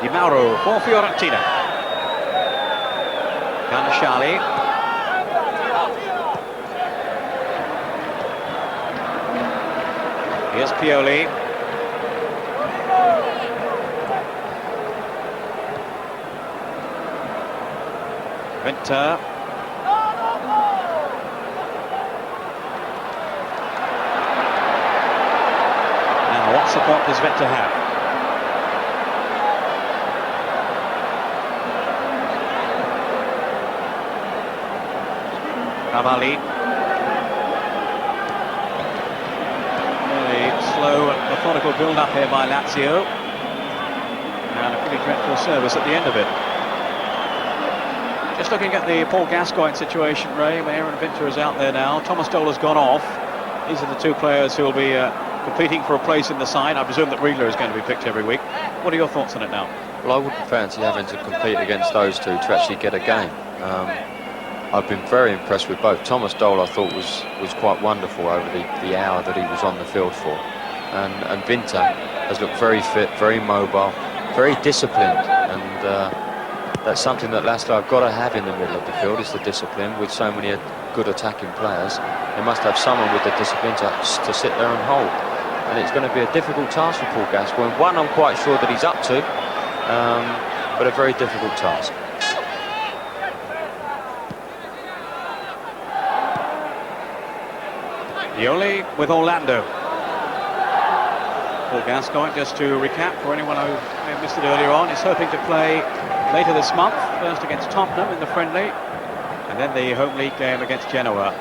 Mauro for Fiorentina. Carnasciali. Here's Pioli. Winter. What support does Winter have? Favalli. Really slow and methodical build-up here by Lazio. And a pretty dreadful service at the end of it. Just looking at the Paul Gascoigne situation, Ray, when Aaron Winter is out there now. Thomas Dohler's gone off. These are the two players who will be competing for a place in the side. I presume that Riedle is going to be picked every week. What are your thoughts on it now? Well, I wouldn't fancy having to compete against those two to actually get a game. I've been very impressed with both. Thomas Dohler I thought was quite wonderful over the hour that he was on the field for. and Vinta has looked very fit, very mobile, very disciplined, and that's something that Lazio have got to have in the middle of the field, is the discipline. With so many good attacking players, they must have someone with the discipline to sit there and hold. And it's going to be a difficult task for Paul Gascoigne. One I'm quite sure that he's up to, but a very difficult task. Pioli with Orlando. Paul Gascoigne, just to recap for anyone who may have missed it earlier on, is hoping to play later this month, first against Tottenham in the friendly, and then the home league game against Genoa.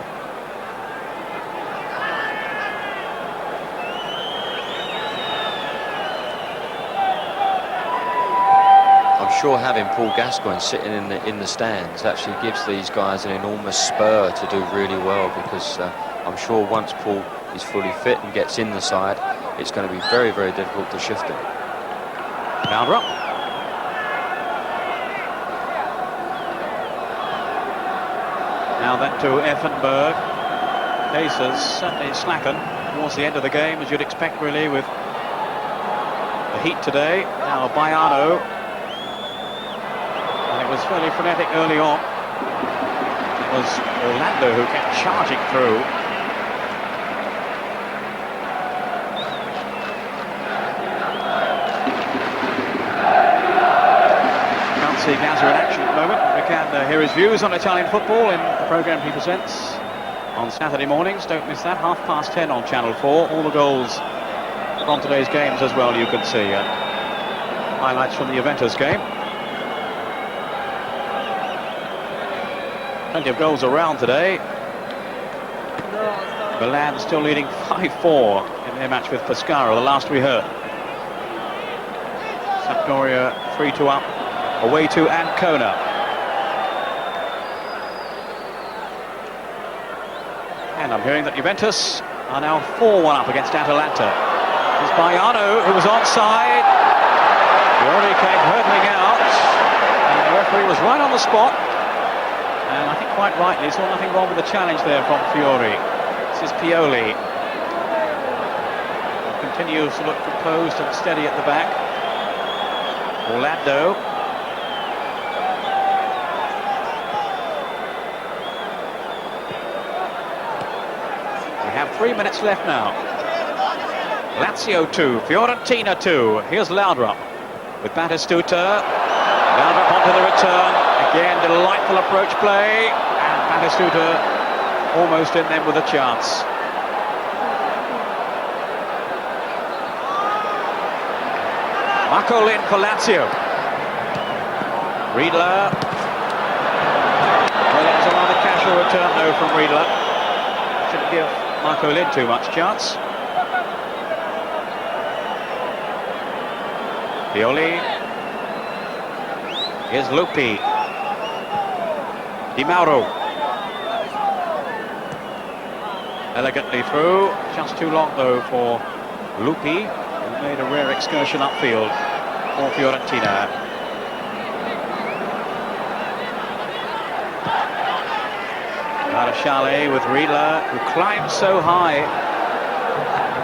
I'm sure having Paul Gascoigne sitting in the stands actually gives these guys an enormous spur to do really well, because I'm sure once Paul is fully fit and gets in the side, it's going to be very, very difficult to shift him. Mauro. Now then to Effenberg. Pace has certainly slackened towards the end of the game, as you'd expect really with the heat today. Now Baiano. And it was fairly frenetic early on. It was Orlando who kept charging through. See Gazza in action at the moment. We can hear his views on Italian football in the programme he presents on Saturday mornings. Don't miss that, 10:30 on Channel 4. All the goals from today's games as well, you can see. Highlights from the Juventus game. Plenty of goals around today. Milan still leading 5-4 in their match with Pescara, the last we heard. Sampdoria 3-2 up. Away to Ancona. And I'm hearing that Juventus are now 4-1 up against Atalanta. It's Baiano who was onside. Fiori came hurtling out. And the referee was right on the spot. And I think quite rightly, saw nothing wrong with the challenge there from Fiori. This is Pioli. Continues to look composed and steady at the back. Orlando. We have 3 minutes left now. Lazio 2, Fiorentina 2. Here's Laudrup with Batistuta. Laudrup onto the return. Again, delightful approach play. And Batistuta almost in them with a chance. Marcolin for Lazio. Riedle. Well, that was a rather casual return though from Riedle. Shouldn't give Marcolin too much chance. Pioli. Here's Luppi. Mauro. Elegantly through. Just too long though for Luppi, who made a rare excursion upfield for Fiorentina. Carnasciali with Riedle, who climbs so high.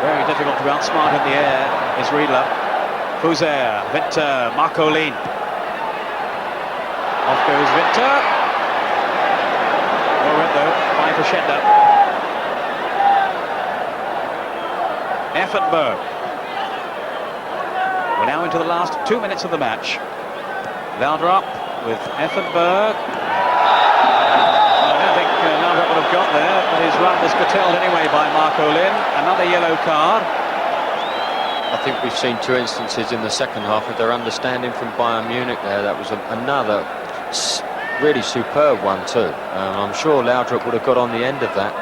Very difficult to outsmart in the air is Riedle. Fuser, Winter, Marcolin. Off goes Winter. Over it though, by Faccenda. Effenberg. We're now into the last 2 minutes of the match. Laudrup with Effenberg. I don't think Laudrup would have got there, but his run was curtailed anyway by Marcolin. Another yellow card. I think we've seen two instances in the second half of their understanding from Bayern Munich there. That was another really superb one too. I'm sure Laudrup would have got on the end of that.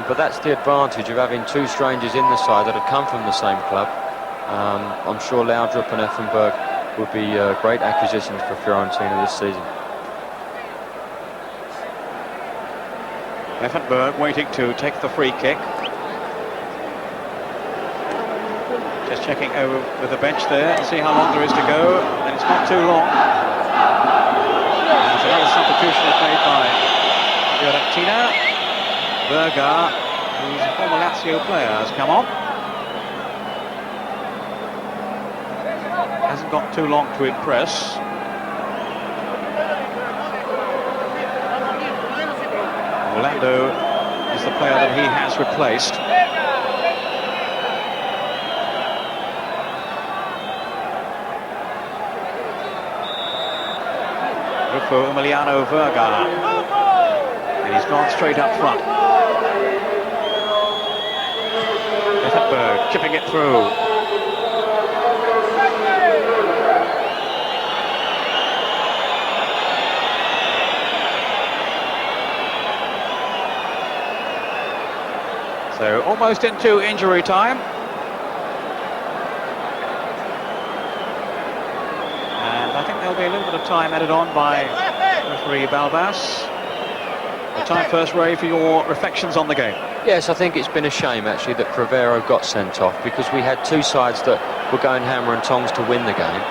But that's the advantage of having two strangers in the side that have come from the same club. I'm sure Laudrup and Effenberg would be great acquisitions for Fiorentina this season. Effenberg waiting to take the free kick. Just checking over with the bench there to see how long there is to go, and it's not too long. There's another substitution made by Fiorentina. Berger, who's a former Lazio player, has come on. hasn't got too long to impress. Orlando is the player that he has replaced. Rufo Emiliano Verga. And he's gone straight up front. Effenberg chipping it through. So almost into injury time. And I think there'll be a little bit of time added on by referee Balbas. The time first, Ray, for your reflections on the game. Yes, I think it's been a shame actually that Cravero got sent off, because we had two sides that were going hammer and tongs to win the game.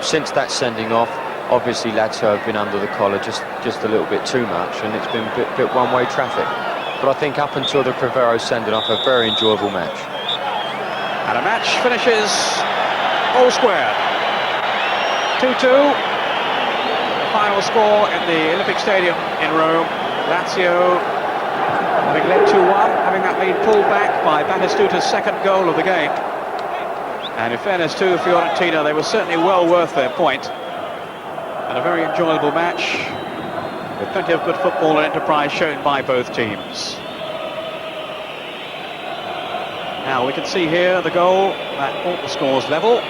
Since that sending off, obviously Lazio have been under the collar just a little bit too much, and it's been a bit one-way traffic. But I think up until the Cravero sending off, a very enjoyable match. And a match finishes all square. 2-2. The final score in the Olympic Stadium in Rome. Lazio having led 2-1, having that lead pulled back by Battistuta's second goal of the game. And in fairness to Fiorentina, they were certainly well worth their point. And a very enjoyable match, with plenty of good football and enterprise shown by both teams. Now we can see here the goal that brought the scores level.